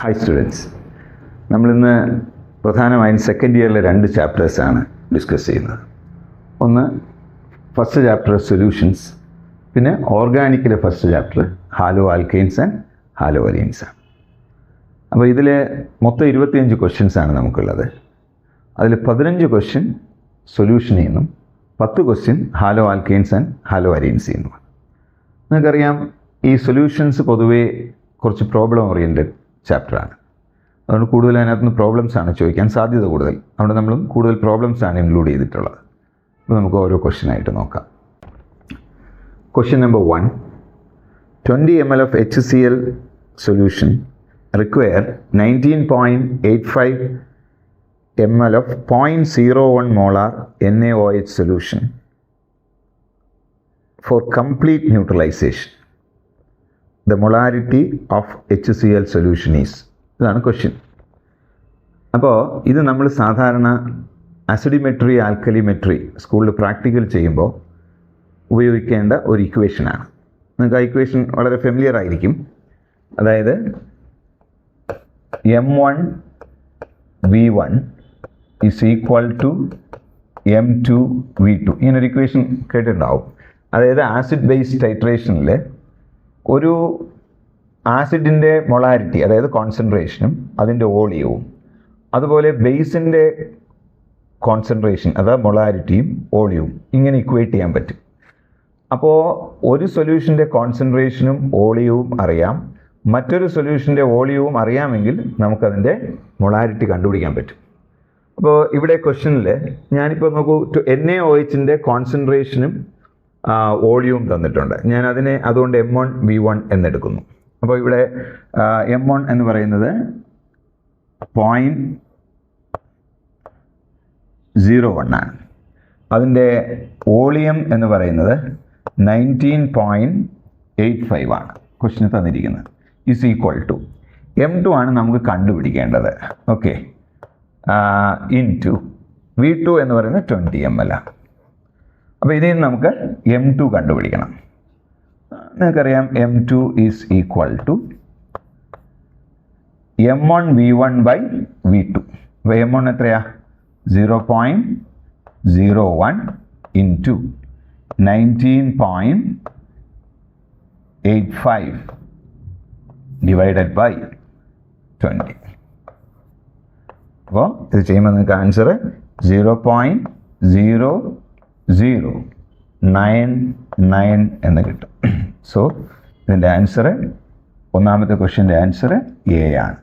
Hi students, നമ്മളിന്ന് പ്രധാനമായും second ഇയറിലെ 2 ചാപ്റ്റേഴ്സാണ് discuss ചെയ്യുന്നത്. ഒന്ന് ഫസ്റ്റ് ചാപ്റ്റർ സൊല്യൂഷൻസ്, പിന്നെ ഓർഗാനിക്കിലെ first chapter haloalkanes and haloarenes ആണ്. അപ്പോൾ ഇതിൽ മൊത്തം 25 ക്വസ്റ്റ്യൻസാണ് നമുക്കുള്ളത്. അതിൽ 15 ക്വസ്റ്റ്യൻ സൊല്യൂഷനിൽ നിന്നും 10 ക്വസ്റ്റ്യൻ ഹാലോ ആൽക്കെയിൻസ് ആൻഡ് ഹാലോ അലീൻസിൽ നിന്നുമാണ്. നിങ്ങൾക്കറിയാം, ഈ സൊല്യൂഷൻസ് പൊതുവേ കുറച്ച് പ്രോബ്ലം ഓറിയൻറ്റഡ് ചാപ്റ്ററാണ്. അതുകൊണ്ട് കൂടുതൽ അതിനകത്തുനിന്ന് പ്രോബ്ലംസാണ് ചോദിക്കാൻ സാധ്യത കൂടുതൽ. അതുകൊണ്ട് നമ്മളും കൂടുതൽ പ്രോബ്ലംസാണ് ഇൻക്ലൂഡ് ചെയ്തിട്ടുള്ളത്. അപ്പോൾ നമുക്ക് ഓരോ ക്വസ്റ്റ്യനായിട്ട് നോക്കാം. Question number 1, 20 ml of HCl solution require 19.85 ml of 0.01 molar NaOH solution for complete neutralization. The molarity of HCl solution is. ഇതാണ് ക്വസ്റ്റ്യൻ. അപ്പോൾ ഇത് നമ്മൾ സാധാരണ അസിഡിമെട്രി, ആൽക്കലിമെട്രി സ്കൂളിൽ പ്രാക്ടിക്കൽ ചെയ്യുമ്പോൾ ഉപയോഗിക്കേണ്ട ഒരു ഇക്വേഷനാണ്. നിങ്ങൾക്ക് ആ ഇക്വേഷൻ വളരെ ഫെമിലിയർ ആയിരിക്കും. അതായത് M1V1 is equal to M2V2. ഇങ്ങനൊരു ഇക്വേഷൻ കേട്ടിട്ടുണ്ടാവും. അതായത് ആസിഡ് ബേസ് ടൈട്രേഷനിൽ ഒരു ആസിഡിൻ്റെ മൊളാരിറ്റി, അതായത് കോൺസെൻട്രേഷനും അതിൻ്റെ വോളിയവും, അതുപോലെ ബേസിൻ്റെ കോൺസെൻട്രേഷൻ അതായത് മൊളാരിറ്റിയും വോളിയവും ഇങ്ങനെ ഇക്വേറ്റ് ചെയ്യാൻ പറ്റും. അപ്പോൾ ഒരു സൊല്യൂഷൻ്റെ കോൺസെൻട്രേഷനും വോളിയവും അറിയാം, മറ്റൊരു സൊല്യൂഷൻ്റെ വോളിയവും അറിയാമെങ്കിൽ നമുക്കതിൻ്റെ മൊളാരിറ്റി കണ്ടുപിടിക്കാൻ പറ്റും. അപ്പോൾ ഇവിടെ ക്വസ്റ്റ്യനിൽ ഞാനിപ്പോൾ നോക്കൂ, NaOHൻ്റെ കോൺസെൻട്രേഷനും വോളിയവും തന്നിട്ടുണ്ട്. ഞാൻ അതിനെ അതുകൊണ്ട് M1V1 എന്നെടുക്കുന്നു. അപ്പോൾ ഇവിടെ M1 എന്ന് പറയുന്നത് 0.01 ആണ്. അതിൻ്റെ വോളിയം എന്ന് പറയുന്നത് 19.85 ആണ് ക്വസ്റ്റ്യൻ തന്നിരിക്കുന്നത്. ഈസ് ഈക്വൽ ടു M2 ആണ് നമുക്ക് കണ്ടുപിടിക്കേണ്ടത്. ഓക്കെ, ഇൻറ്റു V2 എന്ന് പറയുന്നത് 20 ml ആണ്. അപ്പോൾ ഇതിൽ നിന്ന് നമുക്ക് M2 കണ്ടുപിടിക്കണം. നിങ്ങൾക്കറിയാം M2 is equal to M1V1 by V2. അപ്പോൾ M1 എത്രയാ? 0.01 ഇൻറ്റു 19.85 ഡിവൈഡഡ് ബൈ 20. അപ്പോൾ ഇത് ചെയ്യുമ്പോൾ നിങ്ങൾക്ക് ആൻസർ 0.0099 എന്ന് കിട്ടും. സോ ഇതിൻ്റെ ആൻസർ, ഒന്നാമത്തെ ക്വസ്റ്റ്യൻ്റെ ആൻസർ എ ആണ്.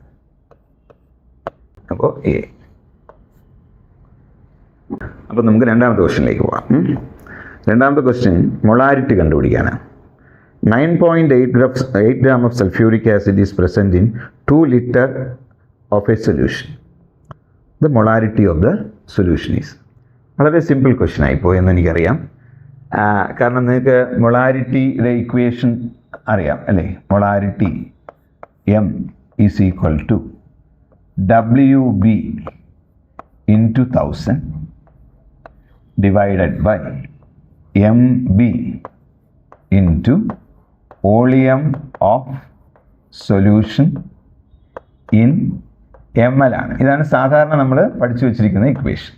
അപ്പോൾ എ. അപ്പോൾ നമുക്ക് രണ്ടാമത്തെ ക്വസ്റ്റ്യനിലേക്ക് പോകാം. രണ്ടാമത്തെ question molarity കണ്ടുപിടിക്കാനാണ്. 9.8 gram of sulfuric acid is present in 2 liter of a solution. The molarity of the solution is. വളരെ സിമ്പിൾ ക്വസ്റ്റ്യൻ ആയിപ്പോയെന്ന് എനിക്കറിയാം. കാരണം നിങ്ങൾക്ക് മൊളാരിറ്റിയുടെ ഇക്വേഷൻ അറിയാം അല്ലേ? Molarity M is equal to WB into 1000 divided by MB into volume of solution in ml ആണ്. ഇതാണ് സാധാരണ നമ്മൾ പഠിച്ചു വച്ചിരിക്കുന്ന ഇക്വേഷൻ.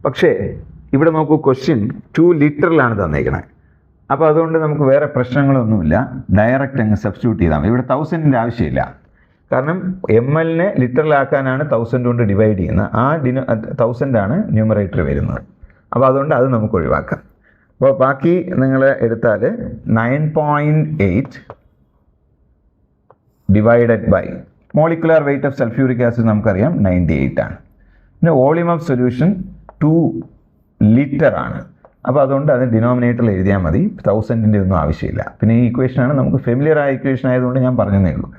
പക്ഷേ ഇവിടെ നോക്കൂ, ക്വസ്റ്റ്യൻ 2 ലിറ്ററിലാണ് തന്നേക്കണേ. അപ്പോൾ അതുകൊണ്ട് നമുക്ക് വേറെ പ്രശ്നങ്ങളൊന്നുമില്ല, ഡയറക്റ്റ് അങ്ങ് സബ്സ്റ്റിറ്റ്യൂട്ട് ചെയ്താൽ മതി. ഇവിടെ 1000ൻ്റെ ആവശ്യമില്ല. കാരണം ml-നെ ലിറ്ററിലാക്കാനാണ് 1000 കൊണ്ട് ഡിവൈഡ് ചെയ്യുന്നത്. ആ 1000 ആണ് ന്യൂമറേറ്റർ വരുന്നത്. അപ്പോൾ അതുകൊണ്ട് അത് നമുക്ക് ഒഴിവാക്കാം. അപ്പോൾ ബാക്കി നിങ്ങൾ എടുത്താൽ 9.8 divided by molecular weight of sulphuric acid നമുക്കറിയാം 98 ആണ്. പിന്നെ വോളിയം ഓഫ് സൊല്യൂഷൻ 2 ലിറ്റർ ആണ്. അപ്പോൾ അതുകൊണ്ട് അത് ഡിനോമിനേറ്ററിൽ എഴുതിയാൽ മതി, 1000ൻ്റെ ഒന്നും ആവശ്യമില്ല. പിന്നെ ഈ ഇക്വേഷനാണ് നമുക്ക് ഫെമിലിയർ ആയ ഇക്വേഷൻ ആയതുകൊണ്ട് ഞാൻ പറഞ്ഞതേ ഉള്ളൂ.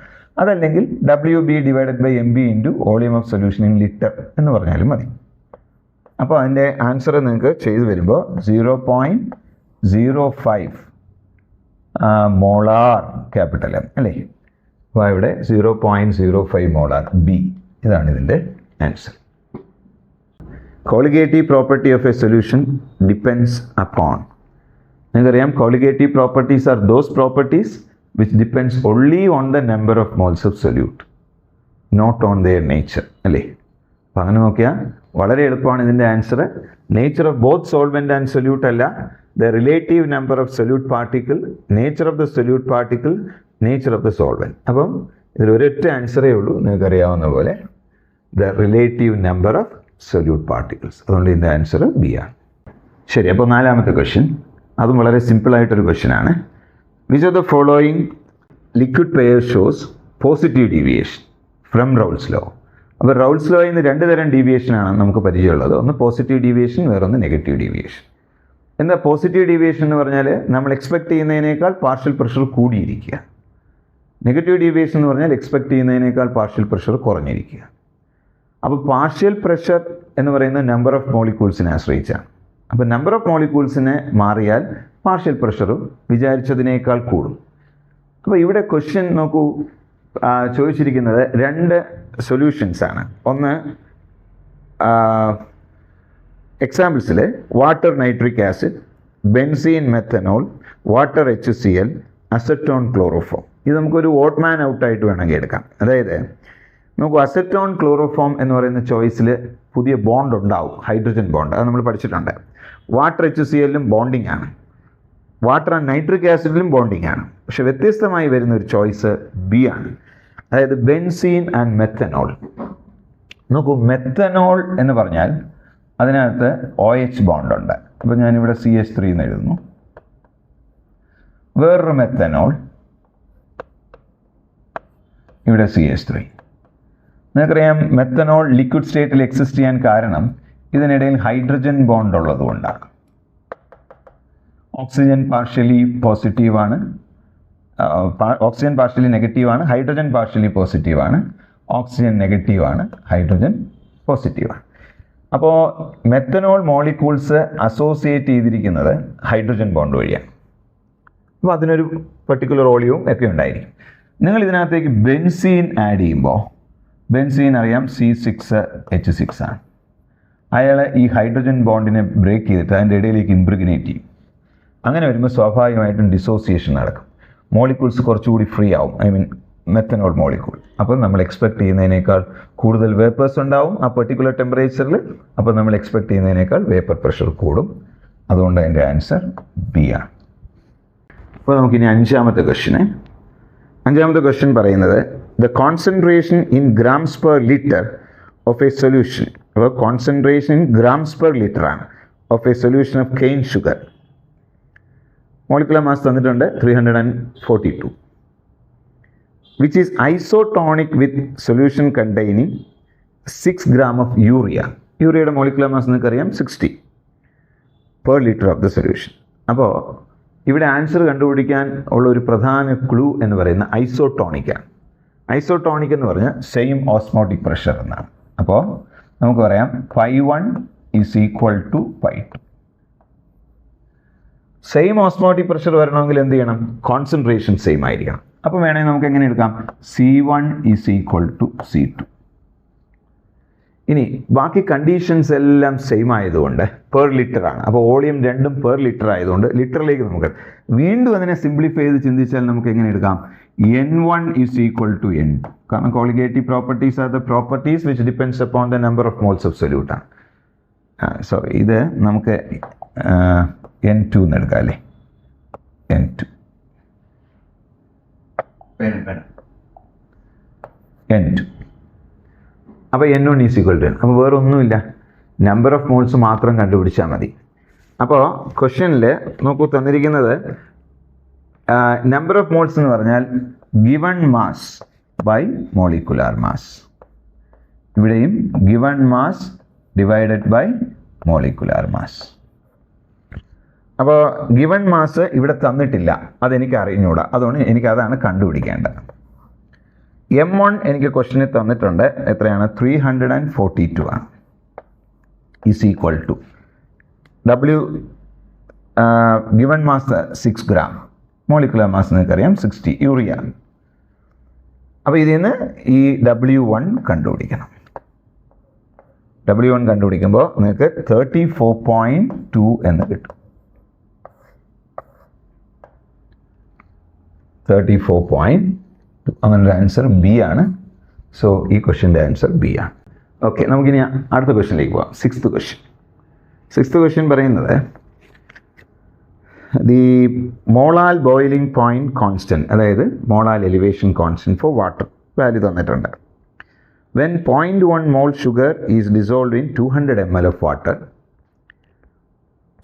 അതല്ലെങ്കിൽ WB divided by MB into volume of solution in litre എന്ന് പറഞ്ഞാലും മതി. അപ്പോൾ അതിൻ്റെ ആൻസർ നിങ്ങൾക്ക് ചെയ്തു വരുമ്പോൾ 0.05 മോളാർ ക്യാപിറ്റൽ M അല്ലേ? അപ്പോൾ ഇവിടെ 0.05 മോളാർ B. ഇതാണ് ഇതിൻ്റെ answer. Colligative property of a solution depends upon. നിങ്ങൾക്കറിയാം, colligative properties are those properties which depends only on the number of moles of solute. Not on their nature അല്ലേ. അപ്പം അങ്ങനെ നോക്കിയാൽ വളരെ എളുപ്പമാണ് ഇതിൻ്റെ answer. Nature of both solvent and solute അല്ല, the relative number of solute particle, nature of the solute particle, nature of the solvent. അപ്പം ഇതിൽ ഒരൊറ്റ ആൻസറേ ഉള്ളൂ, നിങ്ങൾക്കറിയാവുന്ന പോലെ the relative number of solute particles. അതുകൊണ്ട് ഇതിൻ്റെ ആൻസർ ബി ആണ്. ശരി, അപ്പോൾ 4ാമത്തെ ക്വസ്റ്റ്യൻ, അതും വളരെ സിമ്പിളായിട്ടൊരു ക്വസ്റ്റ്യൻ ആണ്. Which of the following liquid pair shows positive deviation from റൗൾസ് law. അപ്പോൾ റൗൾസ് ലോയിൽ നിന്ന് 2 തരം ഡീവിയേഷനാണ് നമുക്ക് പരിചയമുള്ളത്. ഒന്ന് പോസിറ്റീവ് ഡീവിയേഷൻ, വേറൊന്ന് നെഗറ്റീവ് ഡീവിയേഷൻ. എന്താ പോസിറ്റീവ് ഡീവിയേഷൻ എന്ന് പറഞ്ഞാൽ നമ്മൾ എക്സ്പെക്ട് ചെയ്യുന്നതിനേക്കാൾ പാർഷ്യൽ പ്രഷർ കൂടിയിരിക്കുക. നെഗറ്റീവ് ഡീവിയേഷൻ എന്ന് പറഞ്ഞാൽ എക്സ്പെക്ട് ചെയ്യുന്നതിനേക്കാൾ പാർഷ്യൽ പ്രഷർ കുറഞ്ഞിരിക്കുക. അപ്പോൾ പാർഷ്യൽ പ്രഷർ എന്ന് പറയുന്നത് നമ്പർ ഓഫ് മോളിക്യൂൾസിനെ ആശ്രയിച്ചാണ്. അപ്പോൾ നമ്പർ ഓഫ് മോളിക്യൂൾസിനെ മാറിയാൽ പാർഷ്യൽ പ്രഷറും വിചാരിച്ചതിനേക്കാൾ കൂടും. അപ്പോൾ ഇവിടെ ക്വസ്റ്റ്യൻ നോക്കൂ, ചോദിച്ചിരിക്കുന്നത് 2 സൊല്യൂഷൻസ് ആണ്. ഒന്ന് എക്സാമ്പിൾസിൽ water nitric acid, benzene methanol, water HCl, acetone chloroform. ഇത് നമുക്കൊരു ഓട്ട്മാൻ ഔട്ടായിട്ട് വേണമെങ്കിൽ എടുക്കാം. അതായത് നമുക്ക് അസറ്റോൺ ക്ലോറോഫോം എന്ന് പറയുന്ന ചോയ്സിൽ പുതിയ ബോണ്ട് ഉണ്ടാവും, ഹൈഡ്രജൻ ബോണ്ട്, അത് നമ്മൾ പഠിച്ചിട്ടുണ്ട്. വാട്ടർ HClലും ബോണ്ടിങ് ആണ്, വാട്ടർ ആൻഡ് നൈട്രിക് ആസിഡിലും ബോണ്ടിങ് ആണ്. പക്ഷെ വ്യത്യസ്തമായി വരുന്ന ഒരു ചോയ്സ് ബി ആണ്, അതായത് ബെൻസീൻ ആൻഡ് മെത്തനോൾ. നോക്കൂ, മെത്തനോൾ എന്ന് പറഞ്ഞാൽ അതിനകത്ത് OH ബോണ്ടുണ്ട്. അപ്പോൾ ഞാനിവിടെ CH3 എന്ന് എഴുതുന്നു. വേറൊരു മെത്തനോൾ, ഇവിടെ CH3. നിങ്ങൾക്കറിയാം മെത്തനോൾ ലിക്വിഡ് സ്റ്റേറ്റിൽ എക്സിസ്റ്റ് ചെയ്യാൻ കാരണം ഇതിനിടയിൽ ഹൈഡ്രജൻ ബോണ്ട് ഉള്ളതുകൊണ്ടാണ്. ഓക്സിജൻ പാർഷ്യലി പോസിറ്റീവാണ്, ഓക്സിജൻ പാർഷ്യലി നെഗറ്റീവാണ്, ഹൈഡ്രജൻ പാർഷ്യലി പോസിറ്റീവാണ്, ഓക്സിജൻ നെഗറ്റീവാണ്, ഹൈഡ്രജൻ പോസിറ്റീവാണ്. അപ്പോൾ മെത്തനോൾ മോളിക്യൂൾസ് അസോസിയേറ്റ് ചെയ്തിരിക്കുന്നത് ഹൈഡ്രജൻ ബോണ്ട് വഴിയാണ്. അപ്പോൾ അതിനൊരു പർട്ടിക്കുലർ വോളിയവും ഒക്കെ ഉണ്ടായിരിക്കും. നിങ്ങൾ ഇതിനകത്തേക്ക് ബെൻസീൻ ആഡ് ചെയ്യുമ്പോൾ, ബെൻസീൻ അറിയാം C6H6 ആണ്. അയാൾ ഈ ഹൈഡ്രജൻ ബോണ്ടിനെ ബ്രേക്ക് ചെയ്തിട്ട് അതിൻ്റെ ഇടയിലേക്ക് ഇംപ്രിഗ്നേറ്റ് ചെയ്യും. അങ്ങനെ വരുമ്പോൾ സ്വാഭാവികമായിട്ടും ഡിസോസിയേഷൻ നടക്കും. മോളിക്യൂൾസ് കുറച്ചുകൂടി ഫ്രീ ആവും, ഐ മീൻ മെത്തനോൾ മോളിക്യൂൾ. അപ്പോൾ നമ്മൾ എക്സ്പെക്ട് ചെയ്യുന്നതിനേക്കാൾ കൂടുതൽ വേപ്പേഴ്സ് ഉണ്ടാവും ആ പെർട്ടിക്കുലർ ടെമ്പറേച്ചറിൽ. അപ്പോൾ നമ്മൾ എക്സ്പെക്ട് ചെയ്യുന്നതിനേക്കാൾ വേപ്പർ പ്രഷർ കൂടും. അതുകൊണ്ട് അതിൻ്റെ ആൻസർ ബി ആണ്. അപ്പോൾ നമുക്കിനി 5ാമത്തെ ക്വസ്റ്റ്യന്. 5ാമത്തെ ക്വസ്റ്റ്യൻ പറയുന്നത് the concentration in grams per litre of a solution. അപ്പോൾ concentration in grams per litre ആണ് of a solution of cane sugar. Molecular mass തന്നിട്ടുണ്ട് 342, which is isotonic with solution containing 6 gram of urea. യൂറിയയുടെ molecular mass നിങ്ങൾക്കറിയാം 60 per liter of the solution. അപ്പോൾ ഇവിടെ answer കണ്ടുപിടിക്കാൻ ഉള്ള ഒരു പ്രധാന ക്ലൂ എന്ന് പറയുന്നത് ഐസോട്ടോണിക്കാണ്. ഐസോട്ടോണിക് എന്ന് പറഞ്ഞാൽ സെയിം ഓസ്മോട്ടിക് പ്രഷർ എന്നാണ്. അപ്പോൾ നമുക്ക് പറയാം ϕ1 is equal to ϕ2. Same osmotic pressure വരണമെങ്കിൽ എന്ത് ചെയ്യണം? കോൺസെൻട്രേഷൻ സെയിം ആയിരിക്കണം. അപ്പോൾ വേണമെങ്കിൽ നമുക്ക് എങ്ങനെ എടുക്കാം? C1 is equal to C2. ഇനി ബാക്കി കണ്ടീഷൻസ് എല്ലാം സെയിം ആയതുകൊണ്ട് പെർ ലിറ്റർ ആണ്. അപ്പോൾ വോളിയം രണ്ടും പെർ ലിറ്റർ ആയതുകൊണ്ട് ലിറ്ററിലേക്ക് നമുക്ക് വീണ്ടും അതിനെ സിംപ്ലിഫൈ ചെയ്ത് ചിന്തിച്ചാൽ നമുക്ക് എങ്ങനെ എടുക്കാം? N1 is equal to N2. കാരണം colligative properties are the properties which depends upon the number of moles of solute ആണ്. സോറി, ഇത് നമുക്ക് N2 എന്ന് എടുക്കാം അല്ലേ? N2. അപ്പോൾ N1 is equal to N. അപ്പോൾ വേറെ ഒന്നുമില്ല, നമ്പർ ഓഫ് മോൾസ് മാത്രം കണ്ടുപിടിച്ചാൽ മതി. അപ്പോൾ ക്വസ്റ്റ്യനിൽ നോക്കൂ, തന്നിരിക്കുന്നത് നമ്പർ ഓഫ് മോൾസ് എന്ന് പറഞ്ഞാൽ given mass by molecular mass. ഇവിടെയും given mass divided by molecular mass. അപ്പോൾ ഗിവൺ മാസ് ഇവിടെ തന്നിട്ടില്ല, അതെനിക്ക് അറിഞ്ഞൂടാ, അതുകൊണ്ട് എനിക്കതാണ് കണ്ടുപിടിക്കേണ്ടത്. M1 എനിക്ക് ക്വസ്റ്റ്യനിൽ തന്നിട്ടുണ്ട്, എത്രയാണ്? 342 ആണ്. Is equal to W given mass 6 gram, molecular mass നിങ്ങൾക്കറിയാം 60, യൂറിയ. അപ്പോൾ ഇതിൽ നിന്ന് ഈ W1 കണ്ടുപിടിക്കണം. W1 കണ്ടുപിടിക്കുമ്പോൾ നിങ്ങൾക്ക് 34.2 എന്ന് കിട്ടും. 34.2. അങ്ങനെ ആൻസർ ബി ആണ്. സോ ഈ ക്വസ്റ്റ്യൻ്റെ ആൻസർ ബി ആണ്. ഓക്കെ, നമുക്കിനി അടുത്ത ക്വസ്റ്റ്യനിലേക്ക് പോകാം. സിക്സ്ത് ക്വസ്റ്റ്യൻ പറയുന്നത് the molal boiling point constant, അതായത് molal elevation constant for water value തന്നിട്ടുണ്ട്. When 0.1 mole sugar is dissolved in 200 ml of water,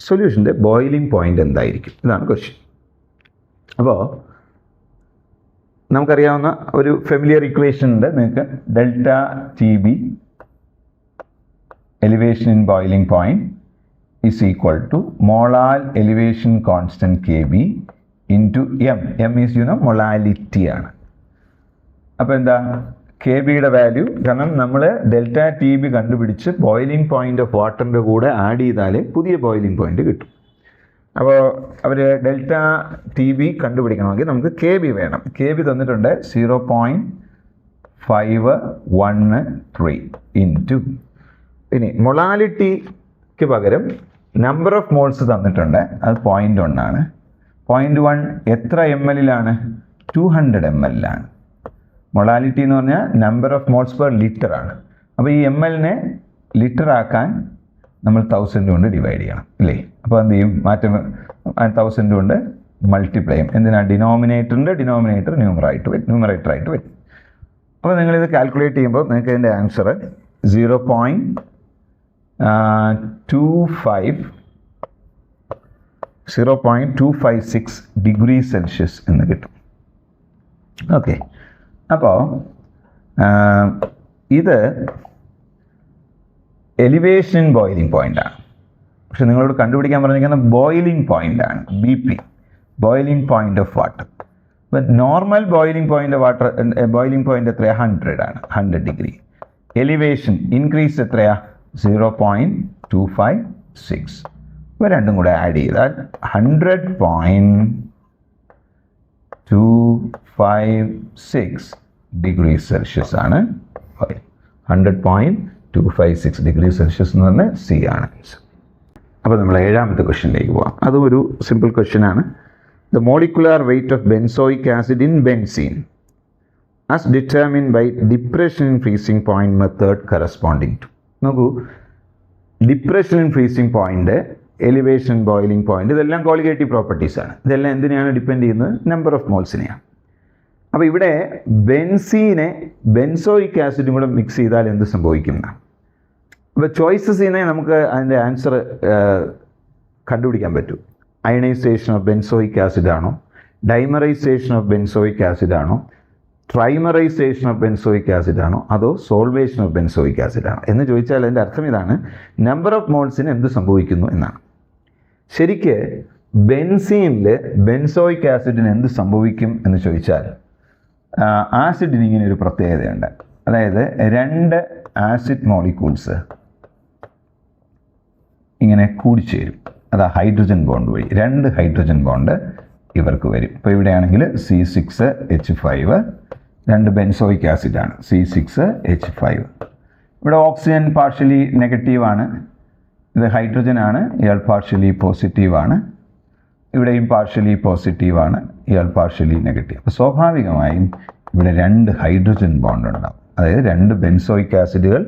സൊല്യൂഷൻ്റെ ബോയിലിംഗ് പോയിൻ്റ് എന്തായിരിക്കും? ഇതാണ് ക്വസ്റ്റ്യൻ. അപ്പോൾ നമുക്കറിയാവുന്ന ഒരു ഫെമിലിയർ ഇക്വേഷൻ ഉണ്ട് നിങ്ങൾക്ക്. Delta T B elevation in boiling point is equal to molar elevation constant Kb into m. m is molality ആണ്. അപ്പോൾ എന്താ കെ ബിയുടെ വാല്യൂ? കാരണം നമ്മൾ ഡെൽറ്റ ടി ബി കണ്ടുപിടിച്ച് ബോയിലിംഗ് പോയിൻ്റ് ഓഫ് വാട്ടറിൻ്റെ കൂടെ ആഡ് ചെയ്താലേ പുതിയ ബോയിലിംഗ് പോയിൻ്റ് കിട്ടും. അപ്പോൾ അവർ ഡെൽറ്റ ടി ബി കണ്ടുപിടിക്കണമെങ്കിൽ നമുക്ക് കെ ബി വേണം. കെ ബി തന്നിട്ടുണ്ട് 0.513 ഇൻറ്റു, ഇനി മൊളാലിറ്റിക്ക് പകരം നമ്പർ ഓഫ് മോൾസ് തന്നിട്ടുണ്ട്. അത് 0.1 ആണ്. 0.1 എത്ര എം എല്ലിലാണ്? 200 ml ആണ്. മൊളാലിറ്റി എന്ന് പറഞ്ഞാൽ number of moles per litre ആണ്. അപ്പോൾ ഈ എം എല്ലിനെ ലിറ്റർ ആക്കാൻ നമ്മൾ 1000 കൊണ്ട് ഡിവൈഡ് ചെയ്യണം, ഇല്ലേ? അപ്പോൾ എന്ത് ചെയ്യും? 1000 കൊണ്ട് മൾട്ടിപ്ലൈ ചെയ്യും. എന്തിനാണ്? ഡിനോമിനേറ്റർ ന്യൂമറേറ്റർ ആയിട്ട് വരും. അപ്പോൾ നിങ്ങളിത് കാൽക്കുലേറ്റ് ചെയ്യുമ്പോൾ നിങ്ങൾക്ക് ഇതിൻ്റെ ആൻസർ 0.256 ഡിഗ്രി സെൽഷ്യസ് എന്ന് കിട്ടും. ഓക്കെ, അപ്പോൾ ഇത് എലിവേഷൻ ഇൻ ബോയിലിംഗ് പോയിൻ്റാണ്. പക്ഷെ നിങ്ങളോട് കണ്ടുപിടിക്കാൻ പറഞ്ഞിരിക്കുന്ന ബോയിലിംഗ് പോയിൻ്റാണ്, BP, boiling point of water. അപ്പം നോർമൽ ബോയിലിംഗ് പോയിൻ്റ് എത്രയാണ്? 100 ആണ്, 100 ഡിഗ്രി. എലിവേഷൻ ഇൻക്രീസ് എത്രയാ? 0.256. ഇവ രണ്ടും കൂടെ ആഡ് ചെയ്താൽ 100.256 ഡിഗ്രി സെൽഷ്യസ് ആണ്. 100.256 ഡിഗ്രി സെൽഷ്യസ് എന്ന് പറഞ്ഞാൽ സി ആണ് ആൻസർ. അപ്പോൾ നമ്മൾ 7ാമത്തെ ക്വസ്റ്റ്യനിലേക്ക് പോകാം. അതും ഒരു സിമ്പിൾ ക്വസ്റ്റ്യൻ ആണ്. The molecular weight of benzoic acid in benzene as determined by depression in freezing point method corresponding to. നോക്കൂ, depression in freezing point, elevation, boiling point, ഇതെല്ലാം കോളിഗേറ്റീവ് പ്രോപ്പർട്ടീസാണ്. ഇതെല്ലാം എന്തിനെയാണ് ഡിപ്പെൻഡ് ചെയ്യുന്നത്? നമ്പർ ഓഫ് മോൾസിനെയാണ്. അപ്പോൾ ഇവിടെ ബെൻസീനെ ബെൻസോയിക് ആസിഡും കൂടെ മിക്സ് ചെയ്താൽ എന്ത് സംഭവിക്കുന്ന? അപ്പോൾ ചോയ്സസിനെ നമുക്ക് അതിൻ്റെ ആൻസർ കണ്ടുപിടിക്കാൻ പറ്റും. അയണൈസേഷൻ ഓഫ് ബെൻസോയിക് ആസിഡ് ആണോ, ഡൈമറൈസേഷൻ ഓഫ് ബെൻസോയിക് ആസിഡ് ആണോ, ട്രൈമറൈസേഷൻ ഓഫ് ബെൻസോയിക് ആസിഡ് ആണോ, അതോ സോൾവേഷൻ ഓഫ് ബെൻസോയിക് ആസിഡ് ആണോ എന്ന് ചോദിച്ചാൽ അതിൻ്റെ അർത്ഥം ഇതാണ്: നമ്പർ ഓഫ് മോൾസിന് എന്ത് സംഭവിക്കുന്നു എന്നാണ്. ശരിക്ക് ബെൻസീനിൽ ബെൻസോയിക് ആസിഡിന് എന്ത് സംഭവിക്കും എന്ന് ചോദിച്ചാൽ, ആസിഡിന് ഇങ്ങനെ ഒരു പ്രത്യേകതയുണ്ട്. അതായത് 2 ആസിഡ് മോളിക്യൂൾസ് ഇങ്ങനെ കൂടിച്ചേരും. അത് ഹൈഡ്രജൻ ബോണ്ട് വഴി 2 ഹൈഡ്രജൻ ബോണ്ട് ഇവർക്ക് വരും. ഇപ്പോൾ ഇവിടെയാണെങ്കിൽ C6H5, 2 ബെൻസോയിക് ആസിഡാണ്, C6H5. ഇവിടെ ഓക്സിജൻ പാർഷ്യലി നെഗറ്റീവാണ്, ഇത് ഹൈഡ്രജൻ ആണ്, ഇയാൾ പാർഷ്യലി പോസിറ്റീവാണ്. ഇവിടെയും പാർഷ്യലി പോസിറ്റീവാണ്, ഇയാൾ പാർഷ്യലി നെഗറ്റീവ്. അപ്പോൾ സ്വാഭാവികമായും ഇവിടെ 2 ഹൈഡ്രജൻ ബോണ്ട് ഉണ്ടാവും. അതായത് 2 ബെൻസോയിക് ആസിഡുകൾ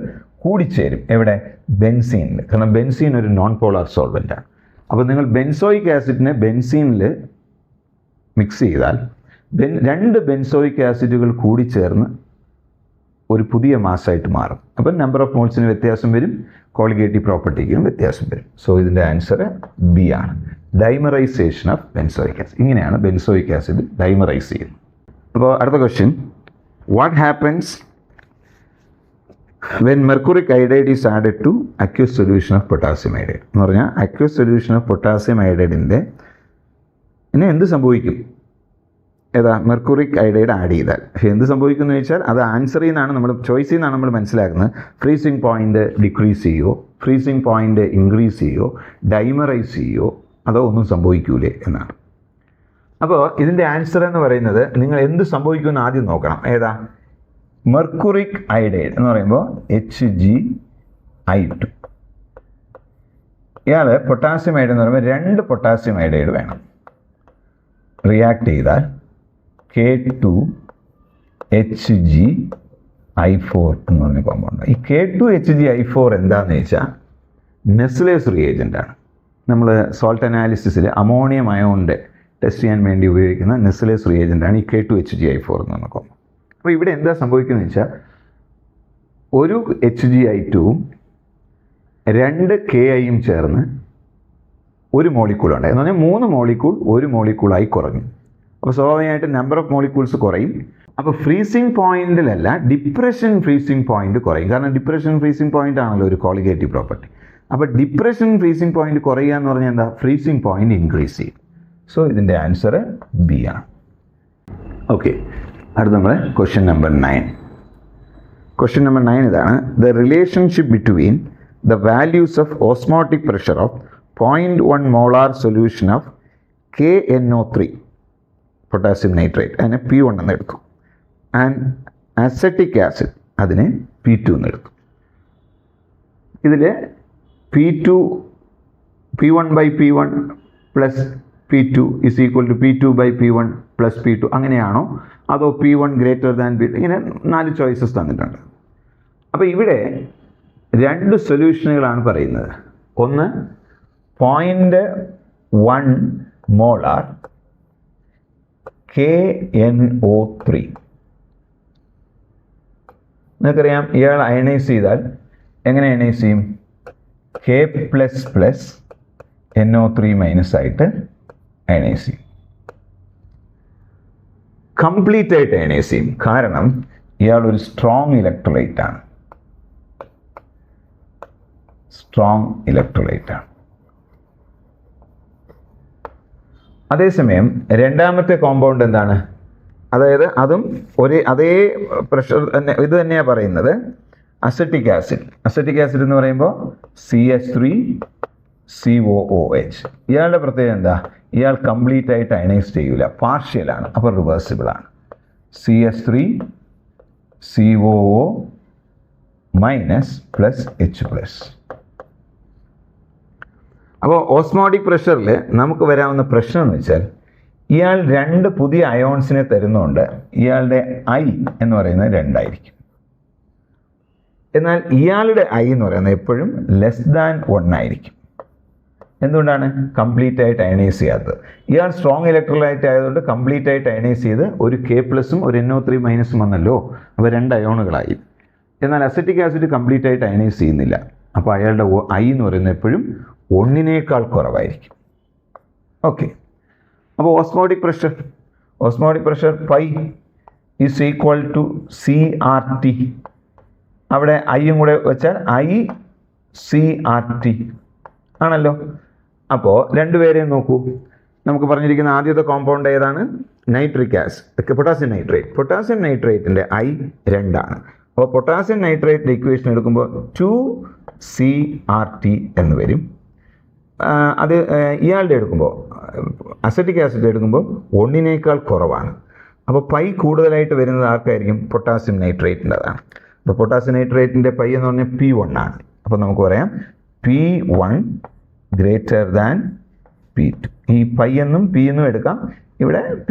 കൂടിച്ചേരും. എവിടെ? ബെൻസീനിൽ. കാരണം ബെൻസീൻ ഒരു നോൺ പോളാർ സോൾവെൻ്റാണ്. അപ്പോൾ നിങ്ങൾ ബെൻസോയിക് ആസിഡിനെ ബെൻസീനിൽ മിക്സ് ചെയ്താൽ 2 ബെൻസോയിക് ആസിഡുകൾ കൂടിച്ചേർന്ന് ഒരു പുതിയ മാസ്സായിട്ട് മാറും. അപ്പം നമ്പർ ഓഫ് മോൾസിന് വ്യത്യാസം വരും, കോളിഗേറ്റീവ് പ്രോപ്പർട്ടിക്കും വ്യത്യാസം വരും. സോ ഇതിൻ്റെ ആൻസർ ബി ആണ്, ഡൈമറൈസേഷൻ ഓഫ് ബെൻസോയിക് ആസിഡ്. ഇങ്ങനെയാണ് ബെൻസോയിക് ആസിഡ് ഡൈമറൈസ് ചെയ്യുന്നത്. അപ്പോൾ അടുത്ത question, what happens when mercuric iodide is added to aqueous solution of potassium iodide എന്ന് പറഞ്ഞാൽ അക്യൂസ് സൊല്യൂഷൻ ഓഫ് പൊട്ടാസ്യം അയഡൈഡിൻ്റെ ഇനി എന്ത് സംഭവിക്കും? ഏതാ? മെർക്കുറിക് അയഡൈഡ് ആഡ് ചെയ്താൽ. പക്ഷേ എന്ത് സംഭവിക്കും എന്ന് ചോദിച്ചാൽ അത് ആൻസറിൽ നിന്നാണ്, നമ്മൾ ചോയ്സിൽ നിന്നാണ് നമ്മൾ മനസ്സിലാക്കുന്നത്. ഫ്രീസിംഗ് പോയിൻ്റ് ഡിക്രീസ് ചെയ്യുമോ, ഫ്രീസിംഗ് പോയിൻ്റ് ഇൻക്രീസ് ചെയ്യുമോ, ഡൈമറൈസ് ചെയ്യുമോ, അതോ ഒന്നും സംഭവിക്കൂലേ എന്നാണ്. അപ്പോൾ ഇതിൻ്റെ ആൻസർ എന്ന് പറയുന്നത് നിങ്ങൾ എന്ത് സംഭവിക്കുമെന്ന് ആദ്യം നോക്കണം. ഏതാ? മെർക്കുറിക് അയഡൈഡ് എന്ന് പറയുമ്പോൾ HgI2. ഇയാൾ പൊട്ടാസ്യം അയഡൈഡ് എന്ന് പറയുമ്പോൾ 2 പൊട്ടാസ്യം അയഡൈഡ് വേണം. റിയാക്ട് ചെയ്താൽ K2HgI I4 എന്ന് പറഞ്ഞ കോമ്പൗണ്ട്. ഈ K2HgI4 എന്താണെന്ന് വെച്ചാൽ നെസ്ലേസ് റിയേജൻ്റാണ്. നമ്മൾ സോൾട്ട് അനാലിസിസിൽ അമോണിയം അയോണിൻ്റെ ടെസ്റ്റ് ചെയ്യാൻ വേണ്ടി ഉപയോഗിക്കുന്ന നെസ്ലേസ് റിയേജൻ്റാണ് ഈ K2HgI4 എന്ന് പറഞ്ഞ കോമ്പൗണ്ട്. അപ്പോൾ ഇവിടെ എന്താ സംഭവിക്കുന്നത് വെച്ചാൽ ഒരു HgI2ഉം 2 Ki-യും ചേർന്ന് ഒരു മോളിക്കൂൾ ഉണ്ടായി എന്ന് പറഞ്ഞാൽ 3 മോളിക്കൂൾ ഒരു മോളിക്കൂളായി കുറഞ്ഞു. അപ്പോൾ സ്വാഭാവികമായിട്ട് നമ്പർ ഓഫ് മോളിക്യൂൾസ് കുറയും. അപ്പോൾ ഫ്രീസിങ് പോയിന്റിലല്ല, ഡിപ്രഷൻ ഫ്രീസിങ് പോയിന്റ് കുറയും. കാരണം ഡിപ്രഷൻ ഫ്രീസിങ് പോയിന്റ് ആണല്ലോ ഒരു കോളിഗേറ്റീവ് പ്രോപ്പർട്ടി. അപ്പോൾ ഡിപ്രഷൻ ഫ്രീസിങ് പോയിന്റ് കുറയുക എന്ന് പറഞ്ഞാൽ എന്താ, ഫ്രീസിങ് പോയിന്റ് ഇൻക്രീസ് ചെയ്യും. സോ ഇതിൻ്റെ ആൻസർ ബി ആണ്. ഓക്കെ, അടുത്ത നമ്മുടെ ക്വസ്റ്റ്യൻ നമ്പർ 9. ക്വസ്റ്റ്യൻ നമ്പർ 9 ഇതാണ്. The relationship between the values of osmotic pressure of 0.1 molar solution of KNO3 potassium nitrate, അതിനെ P1 എന്ന് എടുക്കും. ആൻഡ് അസറ്റിക് ആസിഡ് അതിനെ P2 എന്ന് എടുക്കും. ഇതിൽ P1/P1 plus P2 is equal to P2/P1 plus P2 അങ്ങനെയാണോ, അതോ P1 ഗ്രേറ്റർ ദാൻ P2, ഇങ്ങനെ 4 ചോയ്സസ് തന്നിട്ടുണ്ട്. അപ്പോൾ ഇവിടെ 2 സൊല്യൂഷനുകളാണ് പറയുന്നത്. ഒന്ന് 0.1 മോളാർ KNO3. നിങ്ങൾക്കറിയാം, ഇയാൾ അയണൈസ് ചെയ്താൽ എങ്ങനെ അയണൈസ് ചെയ്യും? K++ NO3- ആയിട്ട് അയണൈസ് ചെയ്യും. കംപ്ലീറ്റ് ആയിട്ട് അയണൈസ് ചെയ്യും. കാരണം ഇയാൾ ഒരു സ്ട്രോങ് ഇലക്ട്രോലൈറ്റ് ആണ്. അതേസമയം രണ്ടാമത്തെ കോമ്പൗണ്ട് എന്താണ്? അതായത് അതും അതേ പ്രഷർ തന്നെ, ഇത് തന്നെയാണ് പറയുന്നത്. അസറ്റിക് ആസിഡ് എന്ന് പറയുമ്പോൾ CH3COOH. ഇയാളുടെ പ്രത്യേകത എന്താ? ഇയാൾ കംപ്ലീറ്റ് ആയിട്ട് അയണൈസ് ചെയ്യൂല, പാർഷ്യലാണ്. അപ്പോൾ റിവേഴ്സിബിൾ ആണ്. CH3COO- plus H+. അപ്പോൾ ഓസ്മോട്ടിക് പ്രഷറിൽ നമുക്ക് വരാവുന്ന പ്രശ്നം എന്ന് വെച്ചാൽ, ഇയാൾ 2 പുതിയ അയോൺസിനെ തരുന്നതുകൊണ്ട് ഇയാളുടെ I എന്ന് പറയുന്നത് 2 ആയിരിക്കും. എന്നാൽ ഇയാളുടെ I എന്ന് പറയുന്നത് എപ്പോഴും <1 ആയിരിക്കും. എന്തുകൊണ്ടാണ്? കംപ്ലീറ്റ് ആയിട്ട് അയണൈസ് ചെയ്യാത്തത്. ഇയാൾ സ്ട്രോങ് ഇലക്ട്രോലൈറ്റ് ആയതുകൊണ്ട് കംപ്ലീറ്റ് ആയിട്ട് അയണൈസ് ചെയ്ത് ഒരു K+ ഒരു NO3- വന്നല്ലോ. അപ്പോൾ 2 അയോണുകളായി. എന്നാൽ അസറ്റിക് ആസിഡ് കംപ്ലീറ്റ് ആയിട്ട് അയണൈസ് ചെയ്യുന്നില്ല. അപ്പോൾ അയാളുടെ I എന്ന് പറയുന്നത് എപ്പോഴും 1 കുറവായിരിക്കും. ഓക്കെ, അപ്പോൾ osmotic pressure pi is equal to CRT. അവിടെ ഐയും കൂടെ വെച്ചാൽ ICRT ആണല്ലോ. അപ്പോൾ രണ്ടുപേരെയും നോക്കൂ. നമുക്ക് പറഞ്ഞിരിക്കുന്ന ആദ്യത്തെ കോമ്പൗണ്ട് ഏതാണ്? നൈട്രിക് ആസിഡ്, പൊട്ടാസ്യം നൈട്രേറ്റിൻ്റെ I 2 ആണ്. അപ്പോൾ പൊട്ടാസ്യം നൈട്രേറ്റിൻ്റെ ഇക്വേഷൻ എടുക്കുമ്പോൾ 2CRT എന്ന് വരും. അത് ഇയാളുടെ എടുക്കുമ്പോൾ, അസറ്റിക് ആസിഡ് എടുക്കുമ്പോൾ 1 കുറവാണ്. അപ്പോൾ പൈ കൂടുതലായിട്ട് വരുന്നത് ആർക്കായിരിക്കും? പൊട്ടാസ്യം നൈട്രേറ്റിൻ്റെതാണ്. അപ്പോൾ പൊട്ടാസ്യം നൈട്രേറ്റിൻ്റെ പൈ എന്ന് പറഞ്ഞാൽ P1 ആണ്. അപ്പോൾ നമുക്ക് പറയാം P1 ഗ്രേറ്റർ ദാൻ P2. ഈ പൈ എന്നും P എന്നും എടുക്കാം. ഇവിടെ P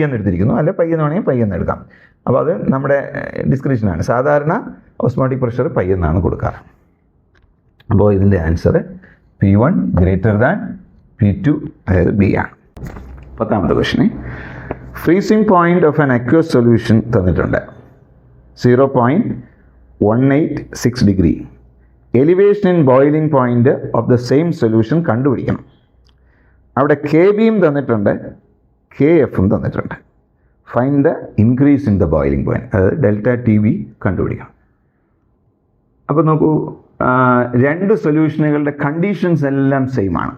എന്ന് എടുത്തിരിക്കുന്നു, അല്ല പൈ എന്ന് വേണമെങ്കിൽ പൈ എന്ന് എടുക്കാം. അപ്പോൾ അത് നമ്മുടെ ഡിസ്ക്രിപ്ഷനാണ്. സാധാരണ ഓസ്മോട്ടിക് പ്രഷർ പൈ എന്നാണ് കൊടുക്കാറ്. അപ്പോൾ ഇതിൻ്റെ answer P1 greater than P2, അതായത് ബി ആണ്. 10ാമത്തെ question, freezing point of an aqueous solution തന്നിട്ടുണ്ട് 0.186 degree. Elevation in boiling point of the same solution കണ്ടുപിടിക്കണം. അവിടെ KB-യും തന്നിട്ടുണ്ട്, KF-ഉം തന്നിട്ടുണ്ട്. Find the increase in the boiling point, അതായത് ΔTB കണ്ടുപിടിക്കണം. അപ്പോൾ നോക്കൂ, 2 സൊല്യൂഷനുകളുടെ കണ്ടീഷൻസ് എല്ലാം സെയിം ആണ്.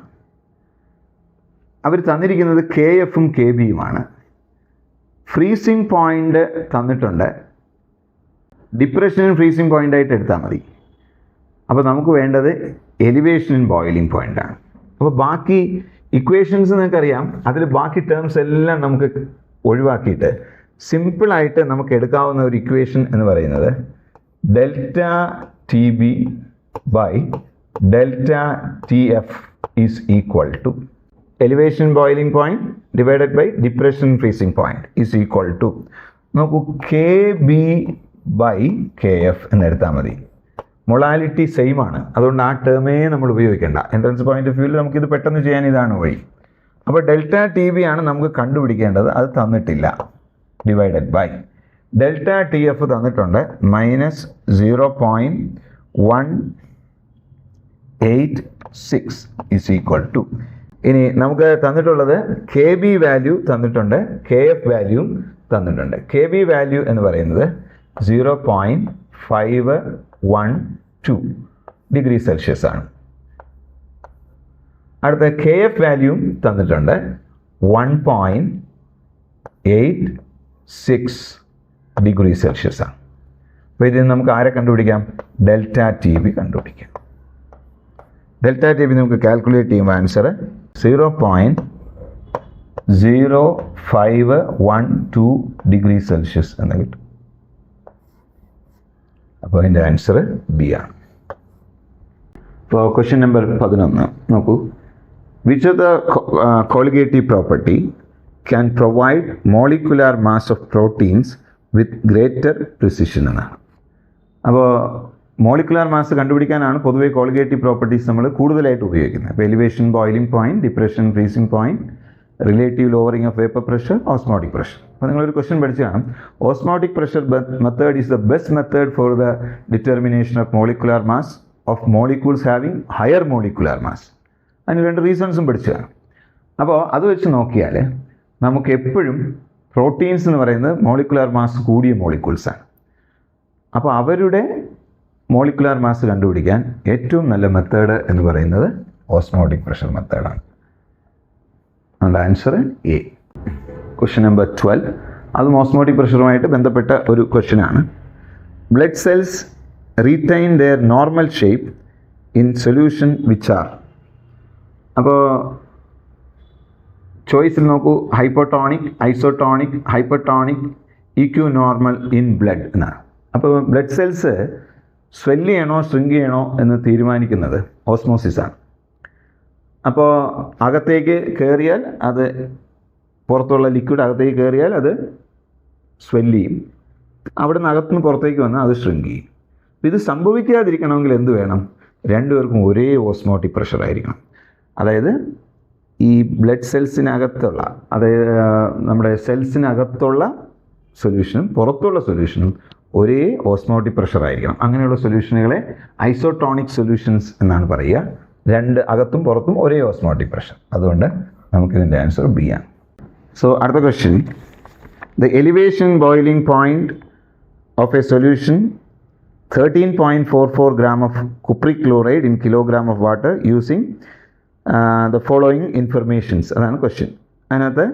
അവർ തന്നിരിക്കുന്നത് KF-ഉം KB-യുമാണ്. ഫ്രീസിംഗ് പോയിന്റ് തന്നിട്ടുണ്ട്. ഡിപ്രഷനും ഫ്രീസിംഗ് പോയിൻ്റായിട്ട് എടുത്താൽ മതി. അപ്പോൾ നമുക്ക് വേണ്ടത് എലിവേഷൻ ഇൻ ബോയിലിംഗ് പോയിൻ്റാണ്. അപ്പോൾ ബാക്കി ഇക്വേഷൻസ് നിങ്ങൾക്കറിയാം, അതിൽ ബാക്കി ടേംസ് എല്ലാം നമുക്ക് ഒഴിവാക്കിയിട്ട് സിമ്പിളായിട്ട് നമുക്ക് എടുക്കാവുന്ന ഒരു ഇക്വേഷൻ എന്ന് പറയുന്നത് ΔTB by ΔTF is equal to elevation boiling point divided by depression freezing point is equal to, നോക്കൂ, KB ബൈ കെ എഫ് എന്നെടുത്താൽ മതി. മൊളാലിറ്റി സെയിം ആണ്, അതുകൊണ്ട് ആ ടേമേ നമ്മൾ ഉപയോഗിക്കേണ്ട. എൻട്രൻസ് പോയിന്റ് ഓഫ് വ്യൂവിൽ നമുക്കിത് പെട്ടെന്ന് ചെയ്യാൻ ഇതാണ് വഴി. അപ്പോൾ ഡെൽറ്റ ടി ബി ആണ് നമുക്ക് കണ്ടുപിടിക്കേണ്ടത്, അത് തന്നിട്ടില്ല. Divided by delta T F തന്നിട്ടുണ്ട് -0.186 ഈസ് ഈക്വൽ ടു. ഇനി നമുക്ക് തന്നിട്ടുള്ളത് കെ ബി വാല്യൂ തന്നിട്ടുണ്ട്, കെ എഫ് വാല്യൂവും തന്നിട്ടുണ്ട്. കെ ബി വാല്യൂ എന്ന് പറയുന്നത് 0.512 ഡിഗ്രി സെൽഷ്യസ് ആണ്. അടുത്ത കെ എഫ് വാല്യൂവും തന്നിട്ടുണ്ട് 1.86 ഡിഗ്രി സെൽഷ്യസ് ആണ്. അപ്പോൾ ഇതിൽ നമുക്ക് ആരെ കണ്ടുപിടിക്കാം? ഡെൽറ്റ ടി ബി കണ്ടുപിടിക്കാം. ഡെൽറ്റ ടി ബി നമുക്ക് കാൽക്കുലേറ്റ് ചെയ്യുമ്പോൾ ആൻസർ 0.0512 ഡിഗ്രി സെൽഷ്യസ് എന്ന് കിട്ടും. അപ്പോൾ അതിൻ്റെ ആൻസർ ബി ആണ്. ഇപ്പോൾ ക്വസ്റ്റ്യൻ നമ്പർ 11 നോക്കൂ. Which of the colligative property can provide molecular mass of proteins with greater precision എന്നാണ്. അപ്പോൾ മോളിക്കുലാർ മാസ് കണ്ടുപിടിക്കാനാണ് പൊതുവെ കോളിഗേറ്റീവ് പ്രോപ്പർട്ടീസ് നമ്മൾ കൂടുതലായിട്ട് ഉപയോഗിക്കുന്നത്. അപ്പോൾ elevation, boiling point, depression, freezing point, relative lowering of vapour pressure, osmotic pressure. അപ്പോൾ നിങ്ങളൊരു question പഠിച്ചു കാണും, osmotic pressure method is the best method for the determination of molecular mass of molecules having higher molecular mass. അതിന് 2 റീസൺസും പഠിച്ചു കാണും. അപ്പോൾ അത് വെച്ച് നോക്കിയാൽ നമുക്ക് എപ്പോഴും പ്രോട്ടീൻസ് എന്ന് പറയുന്നത് മോളിക്കുലാർ മാസ് കൂടിയ മോളിക്യൂൾസാണ്. അപ്പോൾ അവരുടെ മോളിക്കുലാർ മാസ് കണ്ടുപിടിക്കാൻ ഏറ്റവും നല്ല മെത്തേഡ് എന്ന് പറയുന്നത് ഓസ്മോട്ടിക് പ്രഷർ മെത്തേഡാണ്. അതിൻ്റെ ആൻസർ എ. ക്വസ്റ്റ്യൻ നമ്പർ 12 അതും ഓസ്മോട്ടിക് പ്രഷറുമായിട്ട് ബന്ധപ്പെട്ട ഒരു ക്വസ്റ്റ്യനാണ്. Blood cells retain their normal shape in solution which are. അപ്പോൾ ചോയ്സിൽ നോക്കൂ, ഹൈപ്പോട്ടോണിക്, ഐസോട്ടോണിക്, ഹൈപ്പർട്ടോണിക്, ഇക്യു നോർമൽ ഇൻ ബ്ലഡ് എന്നാണ്. അപ്പോൾ ബ്ലഡ് സെൽസ് സ്വെല്ല് ചെയ്യണോ ഷ്രിങ്ക് ചെയ്യണോ എന്ന് തീരുമാനിക്കുന്നത് ഓസ്മോസിസാണ്. അപ്പോൾ അകത്തേക്ക് കയറിയാൽ അത്, പുറത്തുള്ള ലിക്വിഡ് അകത്തേക്ക് കയറിയാൽ അത് സ്വെല്ല് ചെയ്യും, അവിടെ നിന്ന് അകത്തുനിന്ന് പുറത്തേക്ക് വന്നാൽ അത് ഷ്രിങ്ക് ചെയ്യും. ഇത് സംഭവിക്കാതിരിക്കണമെങ്കിൽ എന്ത് വേണം? രണ്ടുപേർക്കും ഒരേ ഓസ്മോട്ടിക് പ്രഷർ ആയിരിക്കണം. അതായത് ഈ ബ്ലഡ് സെൽസിനകത്തുള്ള, അതായത് നമ്മുടെ സെൽസിനകത്തുള്ള സൊല്യൂഷനും പുറത്തുള്ള സൊല്യൂഷനും ഒരേ ഓസ്മോട്ടിക് പ്രഷർ ആയിരിക്കണം. അങ്ങനെയുള്ള സൊല്യൂഷനുകളെ ഐസോട്ടോണിക് സൊല്യൂഷൻസ് എന്നാണ് പറയുക. അകത്തും പുറത്തും ഒരേ ഓസ്മോട്ടിക് പ്രഷർ. അതുകൊണ്ട് നമുക്കിതിൻ്റെ ആൻസർ ബി ആണ്. സോ അടുത്ത question, the elevation boiling point of a solution 13.44 gram of cupric chloride in kilogram of water using the following informations. അതാണ് ക്വസ്റ്റ്യൻ. അതിനകത്ത്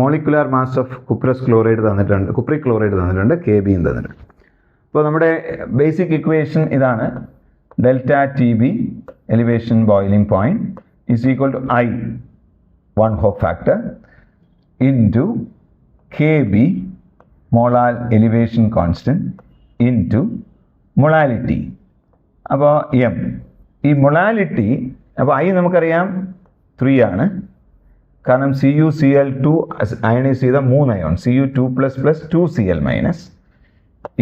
molecular mass of cuprous chloride തന്നിട്ടുണ്ട്, cupric chloride തന്നിട്ടുണ്ട്, K ബിയും തന്നിട്ടുണ്ട്. അപ്പോൾ നമ്മുടെ ബേസിക് ഇക്വേഷൻ ഇതാണ്. Delta T B elevation boiling point is equal to I 1 Hoff factor into K B molar elevation constant into molality. അപ്പോൾ M, ഈ molality, അപ്പോൾ I നമുക്കറിയാം 3 ആണ്. കാരണം CuCl2 അയണൈസ് ചെയ്ത 3 ion, Cu2 + 2Cl-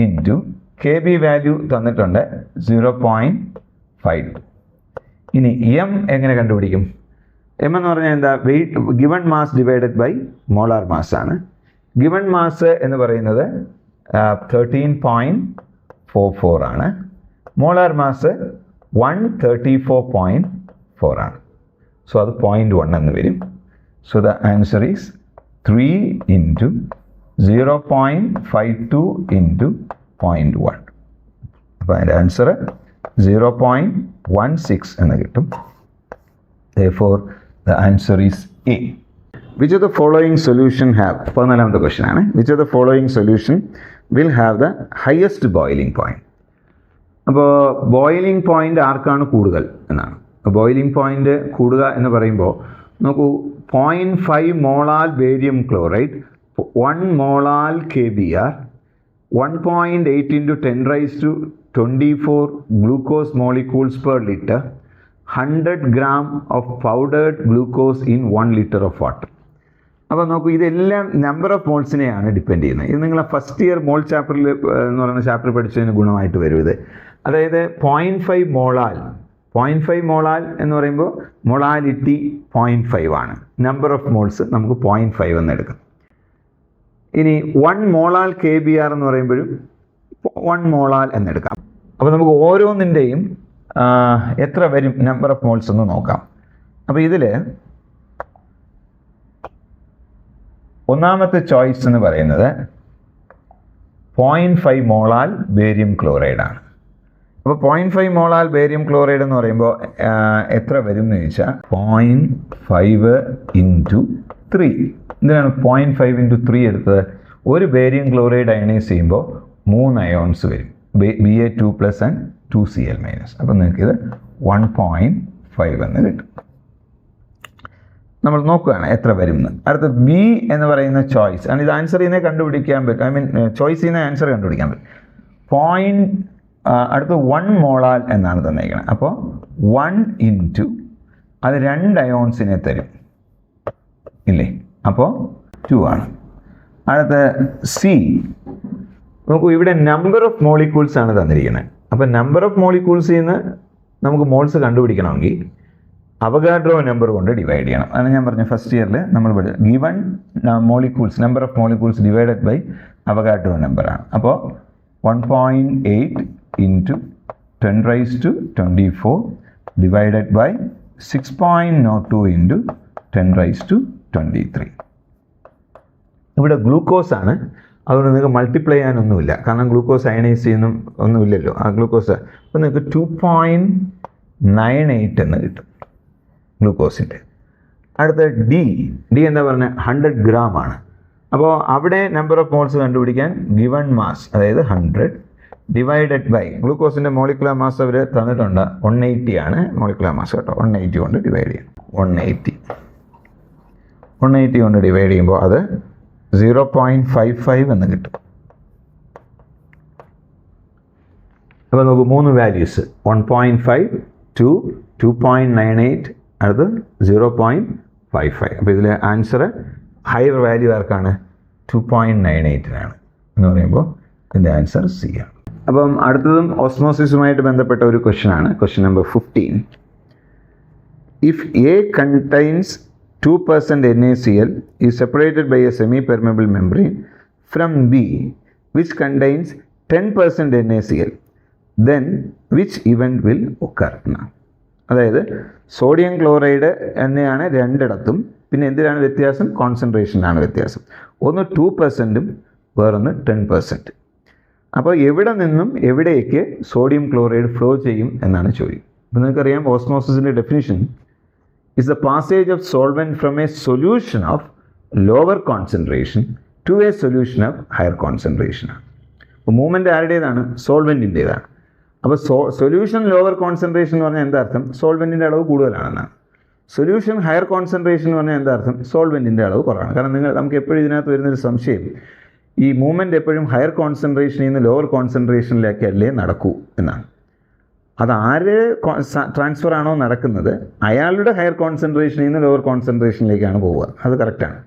into K B value തന്നിട്ടുണ്ട് 0.52. ഇനി M എങ്ങനെ കണ്ടുപിടിക്കും? എം എന്ന് പറഞ്ഞാൽ എന്താ? Weight given mass divided by molar mass ആണ്. ഗിവൺ മാസ് എന്ന് പറയുന്നത് 13.44 ആണ്. മോളാർ മാസ് 134.4 ആണ്. സോ അത് 0.1 എന്ന് വരും. So the answer is 3 into 0.52 into 0.1. അപ്പോൾ അതിൻ്റെ ആൻസർ 0.16 എന്ന് കിട്ടും. Therefore the answer is A. Which of the following solution have, 14ാമത്തെ ക്വസ്റ്റ്യൻ ആണ്, which of the following solution will have the highest boiling point? അപ്പോൾ ബോയിലിംഗ് പോയിൻ്റ് ആർക്കാണ് കൂടുതൽ എന്നാണ്. ബോയിലിംഗ് പോയിൻ്റ് കൂടുക എന്ന് പറയുമ്പോൾ നോക്കൂ, 0.5 molar barium chloride, 1 molar KBr, 1.8 into 10⁻24 glucose molecules per liter, 100 gram of powdered glucose in 1 liter of water. അപ്പോൾ നോക്കൂ, ഇതെല്ലാം നമ്പർ ഓഫ് മോൾസിനെയാണ് ഡിപ്പെൻഡ് ചെയ്യുന്നത്. ഇത് നിങ്ങളെ ഫസ്റ്റ് ഇയർ മോൾ ചാപ്റ്ററിൽ എന്ന് പറയുന്ന ചാപ്റ്റർ പഠിച്ചതിന് ഗുണമായിട്ട് വരും ഇത്. അതായത് 0.5 മോളാൽ 0.5 മോളാൽ എന്ന് പറയുമ്പോൾ മൊളാലിറ്റി 0.5 ആണ്. നമ്പർ ഓഫ് മോൾസ് നമുക്ക് 0.5 എന്ന് എടുക്കാം. ഇനി 1 മോളാൽ KBR എന്ന് പറയുമ്പോഴും 1 മോളാൽ എന്നെടുക്കാം. അപ്പോൾ നമുക്ക് ഓരോന്നിൻ്റെയും എത്ര വരും നമ്പർ ഓഫ് മോൾസ് എന്ന് നോക്കാം. അപ്പോൾ ഇതിൽ ഒന്നാമത്തെ ചോയ്സ് എന്ന് പറയുന്നത് 0.5 മോളാൽ ബേരിയം ക്ലോറൈഡാണ്. അപ്പോൾ 0.5 മോളാൽ ബേരിയം ക്ലോറൈഡ് എന്ന് പറയുമ്പോൾ എത്ര വരും എന്ന് ചോദിച്ചാൽ 0.5 × 3. എന്തിനാണ് 0.5 × 3 എടുത്തത്? ഒരു ബേരിയം ക്ലോറൈഡ് അയണൈസ് ചെയ്യുമ്പോൾ 3 അയോൺസ് വരും, Ba2+ ആൻഡ് 2Cl-. അപ്പോൾ നിങ്ങൾക്കിത് 1.5 എന്ന് കിട്ടും. നമ്മൾ നോക്കുകയാണ് എത്ര വരും എന്ന്. അടുത്ത ബി എന്ന് പറയുന്ന ചോയ്സ് ആണ്. ഇത് ആൻസർ ചെയ്യുന്നത് കണ്ടുപിടിക്കാൻ പറ്റും. ഐ മീൻ ചോയ്സ് ചെയ്യുന്ന ആൻസർ കണ്ടുപിടിക്കാൻ പറ്റും. അടുത്ത് 1 മോളാൽ എന്നാണ് തന്നിരിക്കുന്നത്. അപ്പോൾ 1 × അത് 2 അയോൺസിനെ തരും ഇല്ലേ? അപ്പോൾ 2 ആണ്. അടുത്ത സി നോക്കൂ, ഇവിടെ നമ്പർ ഓഫ് മോളിക്യൂൾസ് ആണ് തന്നിരിക്കുന്നത്. അപ്പോൾ നമ്പർ ഓഫ് മോളിക്യൂൾസിൽ നിന്ന് നമുക്ക് മോൾസ് കണ്ടുപിടിക്കണമെങ്കിൽ അവഗാഡ്രോ നമ്പർ കൊണ്ട് ഡിവൈഡ് ചെയ്യണം. അതാണ് ഞാൻ പറഞ്ഞ ഫസ്റ്റ് ഇയറിൽ നമ്മൾ പഠിച്ചത്. Given molecules, number of molecules divided by Avogadro നമ്പറാണ്. അപ്പോൾ 1.8 × 10⁻24 ഡിവൈഡഡ് ബൈ 6.02 × 10⁻23. ഇവിടെ ഗ്ലൂക്കോസ് ആണ്, അതുകൊണ്ട് നിങ്ങൾക്ക് മൾട്ടിപ്ലൈ ചെയ്യാനൊന്നുമില്ല, കാരണം ഗ്ലൂക്കോസ് അയണൈസ് ചെയ്യുന്ന ഒന്നുമില്ലല്ലോ ആ ഗ്ലൂക്കോസ്. അപ്പോൾ നിങ്ങൾക്ക് 2.98 എന്ന് കിട്ടും ഗ്ലൂക്കോസിൻ്റെ. അടുത്ത ഡി എന്താ പറഞ്ഞാൽ 100 ഗ്രാം ആണ്. അപ്പോൾ അവിടെ നമ്പർ ഓഫ് മോൾസ് കണ്ടുപിടിക്കാൻ ഗിവൺ മാസ്, അതായത് 100 ഡിവൈഡഡ് ബൈ ഗ്ലൂക്കോസിൻ്റെ മോളിക്കുലർ മാസ് അവർ തന്നിട്ടുണ്ട് 180 ആണ് മോളിക്കുലർ മാസ് കേട്ടോ. 180 കൊണ്ട് ഡിവൈഡ് ചെയ്യണം. 180 കൊണ്ട് ഡിവൈഡ് ചെയ്യുമ്പോൾ അത് 0.55 എന്ന് കിട്ടും. അപ്പോൾ നമുക്ക് 3 വാല്യൂസ് 1.5, 2, 2.98, അടുത്ത് 0.55. അപ്പോൾ ഇതിലെ ആൻസർ ഹയർ വാല്യൂ ആർക്കാണ്? 2.98-നാണ് എന്ന് പറയുമ്പോൾ ഇതിൻ്റെ ആൻസർ സി ആണ്. അപ്പം അടുത്തതും ഓസ്മോസിസുമായിട്ട് ബന്ധപ്പെട്ട ഒരു ക്വസ്റ്റ്യനാണ്. Question number 15. If A contains 2% NaCl is separated by a semi-permeable membrane from B which contains 10% NaCl, then which event will occur? അതായത് സോഡിയം ക്ലോറൈഡ് എന്നെയാണ് രണ്ടിടത്തും. പിന്നെ എന്തിനാണ് വ്യത്യാസം? കോൺസെൻട്രേഷനാണ് വ്യത്യാസം. ഒന്ന് 2%ഉം വേറൊന്ന് 10%. അപ്പോൾ എവിടെ നിന്നും എവിടേക്ക് സോഡിയം ക്ലോറൈഡ് ഫ്ലോ ചെയ്യും എന്നാണ് ചോദ്യം. അപ്പോൾ നിങ്ങൾക്കറിയാം ഓസ്മോസിസിൻ്റെ definition is the passage of solvent from a solution of lower concentration to a solution of higher concentration. അപ്പോൾ മൂവ്മെൻറ്റ് ആരുടേതാണ്? സോൾവെൻറ്റിൻ്റേതാണ്. അപ്പോൾ സൊല്യൂഷൻ ലോവർ കോൺസെൻട്രേഷൻ എന്ന് പറഞ്ഞാൽ എന്താ അർത്ഥം? സോൾവെൻറ്റിൻ്റെ അളവ് കൂടുതലാണെന്നാണ്. സൊല്യൂഷൻ ഹയർ കോൺസെൻട്രേഷൻ എന്ന് പറഞ്ഞാൽ എന്താ അർത്ഥം? സോൾവെൻറ്റിൻ്റെ അളവ് കുറവാണ്. കാരണം നമുക്ക് എപ്പോഴും ഇതിനകത്ത് വരുന്നൊരു സംശയം, ഈ മൂവ്മെൻറ്റ് എപ്പോഴും ഹയർ കോൺസെൻട്രേഷനിൽ നിന്ന് ലോവർ കോൺസെൻട്രേഷനിലേക്കല്ലേ നടക്കൂ എന്നാണ്. അത് ആര് ട്രാൻസ്ഫർ ആണോ നടക്കുന്നത് അയാളുടെ ഹയർ കോൺസെൻട്രേഷനിൽ നിന്ന് ലോവർ കോൺസെൻട്രേഷനിലേക്കാണ് പോവുക. അത് കറക്റ്റാണ്.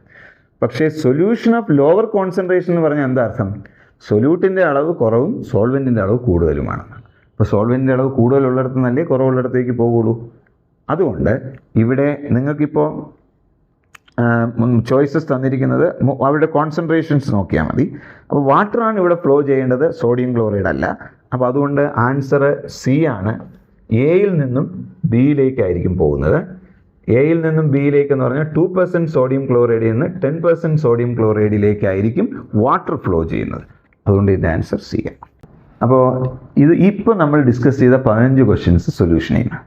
പക്ഷേ സൊല്യൂഷൻ ഓഫ് ലോവർ കോൺസെൻട്രേഷൻ എന്ന് പറഞ്ഞാൽ എന്താ അർത്ഥം? സൊല്യൂട്ടിൻ്റെ അളവ് കുറവും സോൾവെൻറ്റിൻ്റെ അളവ് കൂടുതലുമാണ്. അപ്പോൾ സോൾവെൻറ്റിൻ്റെ അളവ് കൂടുതലുള്ളിടത്ത് നിന്നല്ലേ കുറവുള്ളിടത്തേക്ക് പോകുള്ളൂ. അതുകൊണ്ട് ഇവിടെ നിങ്ങൾക്കിപ്പോൾ ചോയ്സസ് തന്നിരിക്കുന്നത് അവരുടെ കോൺസെൻട്രേഷൻസ് നോക്കിയാൽ മതി. അപ്പോൾ വാട്ടറാണ് ഇവിടെ ഫ്ലോ ചെയ്യേണ്ടത്, സോഡിയം ക്ലോറൈഡ് അല്ല. അപ്പോൾ അതുകൊണ്ട് ആൻസർ സി ആണ്. എയിൽ നിന്നും ബിയിലേക്കായിരിക്കും പോകുന്നത്. എയിൽ നിന്നും ബിയിലേക്ക് എന്ന് പറഞ്ഞാൽ 2% സോഡിയം ക്ലോറൈഡിൽ നിന്ന് 10% സോഡിയം ക്ലോറൈഡിലേക്കായിരിക്കും വാട്ടർ ഫ്ലോ ചെയ്യുന്നത്. അതുകൊണ്ട് ഇതിൻ്റെ ആൻസർ സി ആണ്. അപ്പോൾ ഇപ്പോൾ നമ്മൾ ഡിസ്കസ് ചെയ്ത 15 ക്വസ്റ്റ്യൻസ് സൊല്യൂഷൻ ചെയ്യണം.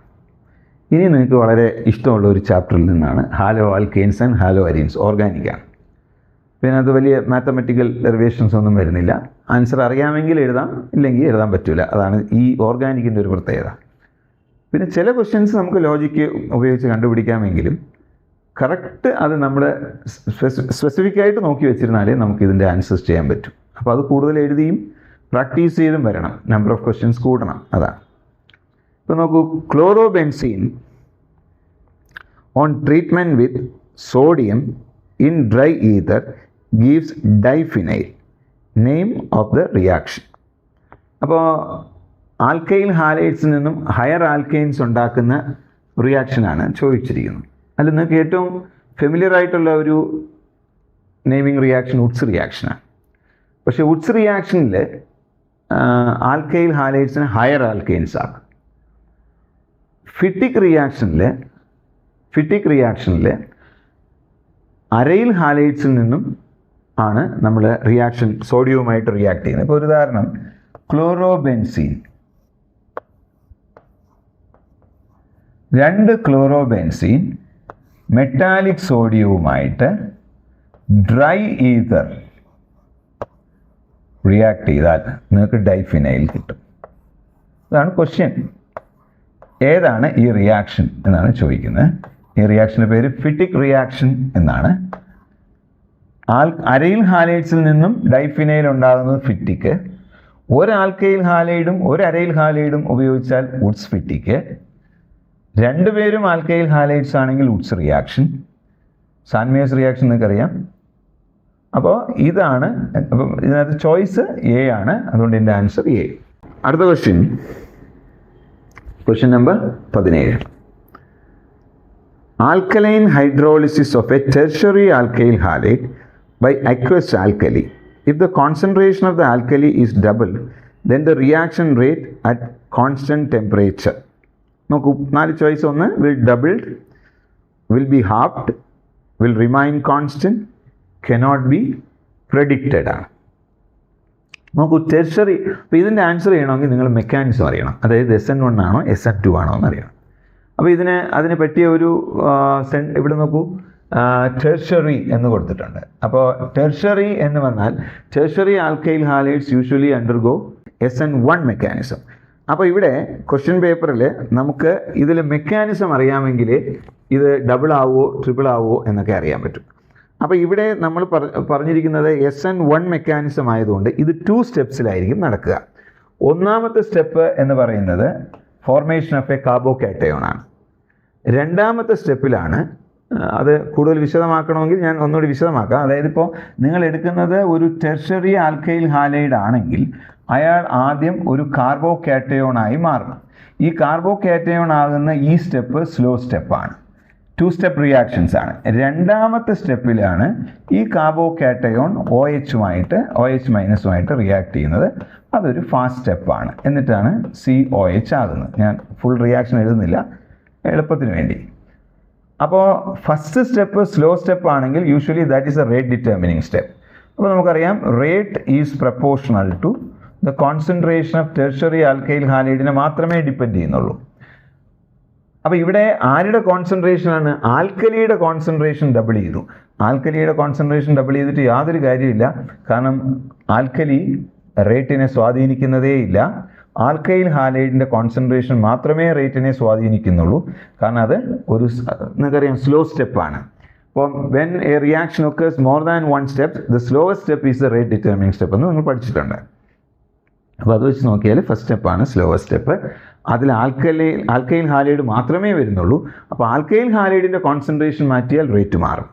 ഇനി നിങ്ങൾക്ക് വളരെ ഇഷ്ടമുള്ള ഒരു ചാപ്റ്ററിൽ നിന്നാണ് haloalkanes and haloarenes, ഓർഗാനിക്കാണ്. പിന്നെ അത് വലിയ മാത്തമെറ്റിക്കൽ ഡെറിവേഷൻസ് ഒന്നും വരുന്നില്ല. ആൻസർ അറിയാമെങ്കിൽ എഴുതാം, ഇല്ലെങ്കിൽ എഴുതാൻ പറ്റില്ല. അതാണ് ഈ ഓർഗാനിക്കിൻ്റെ ഒരു പ്രത്യേകത. പിന്നെ ചില ക്വസ്റ്റ്യൻസ് നമുക്ക് ലോജിക്ക് ഉപയോഗിച്ച് കണ്ടുപിടിക്കാമെങ്കിലും കറക്റ്റ് അത് നമ്മൾ സ്പെസിഫിക്കായിട്ട് നോക്കി വെച്ചിരുന്നാലേ നമുക്ക് ഇതിൻ്റെ ആൻസേഴ്സ് ചെയ്യാൻ പറ്റും. അപ്പോൾ അത് കൂടുതൽ എഴുതിയും പ്രാക്ടീസ് ചെയ്തും വരണം. നമ്പർ ഓഫ് ക്വസ്റ്റ്യൻസ് കൂടണം. അതാണ്. ഇപ്പോൾ നോക്കൂ, chlorobenzene on treatment with sodium in dry ether gives diphenyl. Name of the reaction. അപ്പോൾ ആൽക്കൈൽ ഹാലൈഡ്സിൽ നിന്നും ഹയർ ആൽക്കൈൻസ് ഉണ്ടാക്കുന്ന റിയാക്ഷനാണ് ചോദിച്ചിരിക്കുന്നത്. അതിൽ നിങ്ങൾക്ക് ഏറ്റവും ഫെമിലിയർ ആയിട്ടുള്ള ഒരു നെയിമിംഗ് റിയാക്ഷൻ വുഡ്സ് റിയാക്ഷനാണ്. പക്ഷേ വുഡ്സ് റിയാക്ഷനിൽ ആൽക്കൈൽ ഹാലൈഡ്സിന് ഹയർ ആൽക്കൈൻസ് ആക്കും. ഫിറ്റിക് റിയാക്ഷനിൽ അരൈൽ ഹാലൈഡ്സിൽ നിന്നും ആണ് നമ്മൾ റിയാക്ഷൻ സോഡിയവുമായിട്ട് റിയാക്ട് ചെയ്യുന്നത്. ഇപ്പോൾ ഒരു ഉദാഹരണം, ക്ലോറോബെൻസീൻ, 2 ക്ലോറോബെൻസീൻ മെറ്റാലിക് സോഡിയവുമായിട്ട് ഡ്രൈ ഈതർ റിയാക്ട് ചെയ്താൽ നിങ്ങൾക്ക് ഡൈഫിനൈൽ കിട്ടും. അതാണ് ക്വസ്റ്റ്യൻ. ഏതാണ് ഈ റിയാക്ഷൻ എന്നാണ് ചോദിക്കുന്നത്. ഈ റിയാക്ഷൻ്റെ പേര് ഫിറ്റിക് റിയാക്ഷൻ എന്നാണ്. അരൈൽ ഹാലൈഡ്സിൽ നിന്നും ഡൈഫിനൈൽ ഉണ്ടാകുന്നത് ഫിറ്റിക്ക്. ഒരു ആൽക്കൈൽ ഹാലൈഡും ഒരു അരൈൽ ഹാലൈഡും ഉപയോഗിച്ചാൽ വുഡ്സ് ഫിറ്റിക്ക്. രണ്ടുപേരും ആൽക്കൈൽ ഹാലൈഡ്സ് ആണെങ്കിൽ വുഡ്സ് റിയാക്ഷൻ. സാൻമേഴ്സ് റിയാക്ഷൻ നിങ്ങൾക്കറിയാം. അപ്പോൾ ഇതാണ്. അപ്പം ഇതിനകത്ത് ചോയ്സ് എ ആണ്. അതുകൊണ്ട് എൻ്റെ ആൻസർ എ. അടുത്ത question number 17. Alkaline hydrolysis of a tertiary alkyl halide by aqueous alkali. If the concentration of the alkali is double, then the reaction rate at constant temperature. നോക്കൂ, 4 choice. ഒന്ന്, will doubled, will be halved, will remain constant, cannot be predicted ആണ്. നോക്കൂ, tertiary. അപ്പോൾ ഇതിൻ്റെ answer ചെയ്യണമെങ്കിൽ നിങ്ങൾ mechanism അറിയണം. അതായത് SN1 ആണോ SN2 ആണോ എന്നറിയണം. അപ്പോൾ അതിന് പറ്റിയ ഒരു ഇവിടെ നോക്കൂ, ടെർഷറി എന്ന് കൊടുത്തിട്ടുണ്ട്. അപ്പോൾ ടെർഷറി എന്ന് പറഞ്ഞാൽ tertiary alkyl halides usually undergo SN1 mechanism. അപ്പോൾ ഇവിടെ ക്വസ്റ്റ്യൻ പേപ്പറിൽ നമുക്ക് ഇതിൽ മെക്കാനിസം അറിയാമെങ്കിൽ ഇത് ഡബിൾ ആവുമോ ട്രിപ്പിൾ ആവുമോ എന്നൊക്കെ അറിയാൻ പറ്റും. അപ്പോൾ ഇവിടെ നമ്മൾ പറഞ്ഞിരിക്കുന്നത് SN1 മെക്കാനിസം ആയതുകൊണ്ട് ഇത് 2 സ്റ്റെപ്സിലായിരിക്കും നടക്കുക. ഒന്നാമത്തെ സ്റ്റെപ്പ് എന്ന് പറയുന്നത് ഫോർമേഷൻ ഓഫ് എ കാർബോകാറ്റയോൺ ആണ്. രണ്ടാമത്തെ സ്റ്റെപ്പിലാണ്, അത് കൂടുതൽ വിശദമാക്കണമെങ്കിൽ ഞാൻ ഒന്നുകൂടി വിശദമാക്കാം. അതായത് ഇപ്പോൾ നിങ്ങൾ എടുക്കുന്നത് ഒരു ടെർഷറി ആൽക്കൈൽ ഹാലൈഡ് ആണെങ്കിൽ അയാൾ ആദ്യം ഒരു കാർബോകാറ്റയോണായി മാറും. ഈ കാർബോകാറ്റയോൺ ആകുന്ന ഈ സ്റ്റെപ്പ് സ്ലോ സ്റ്റെപ്പാണ്. 2 സ്റ്റെപ്പ് റിയാക്ഷൻസ് ആണ്. രണ്ടാമത്തെ സ്റ്റെപ്പിലാണ് ഈ കാർബോകാറ്റയോൺ OH മൈനസുമായിട്ട് റിയാക്ട് ചെയ്യുന്നത്. അതൊരു ഫാസ്റ്റ് സ്റ്റെപ്പാണ്. എന്നിട്ടാണ് COH ആകുന്നത്. ഞാൻ ഫുൾ റിയാക്ഷൻ എഴുതുന്നില്ല എളുപ്പത്തിന് വേണ്ടി. അപ്പോൾ ഫസ്റ്റ് സ്റ്റെപ്പ് സ്ലോ സ്റ്റെപ്പ് ആണെങ്കിൽ usually that is a rate determining step. അപ്പോൾ നമുക്കറിയാം rate is proportional to the concentration of tertiary alkyl ഹാലൈഡിനെ മാത്രമേ ഡിപ്പെൻഡ് ചെയ്യുന്നുള്ളൂ. അപ്പോൾ ഇവിടെ ആരുടെ കോൺസെൻട്രേഷനാണ്? ആൽക്കലിയുടെ കോൺസെൻട്രേഷൻ ഡബിൾ ചെയ്തു. ആൽക്കലിയുടെ കോൺസെൻട്രേഷൻ ഡബിൾ ചെയ്തിട്ട് യാതൊരു കാര്യമില്ല. കാരണം ആൽക്കലി റേറ്റിനെ സ്വാധീനിക്കുന്നതേ ഇല്ല. ആൽക്കൈൽ ഹാലൈഡിൻ്റെ കോൺസെൻട്രേഷൻ മാത്രമേ റേറ്റിനെ സ്വാധീനിക്കുന്നുള്ളൂ. കാരണം അത് ഒരു നിങ്ങൾക്കറിയാം സ്ലോ സ്റ്റെപ്പാണ്. അപ്പോൾ when A reaction occurs more than 1 step the slowest step is the rate determining step എന്ന് നിങ്ങൾ പഠിച്ചിട്ടുണ്ട്. അപ്പോൾ അത് വെച്ച് നോക്കിയാൽ ഫസ്റ്റ് സ്റ്റെപ്പാണ് സ്ലോവസ്റ്റ് സ്റ്റെപ്പ്. അതിൽ ആൽക്കൈൽ ഹാലൈഡ് മാത്രമേ വരുന്നുള്ളൂ. അപ്പോൾ ആൽക്കൈൽ ഹാലൈഡിൻ്റെ കോൺസെൻട്രേഷൻ മാറ്റിയാൽ റേറ്റ് മാറും.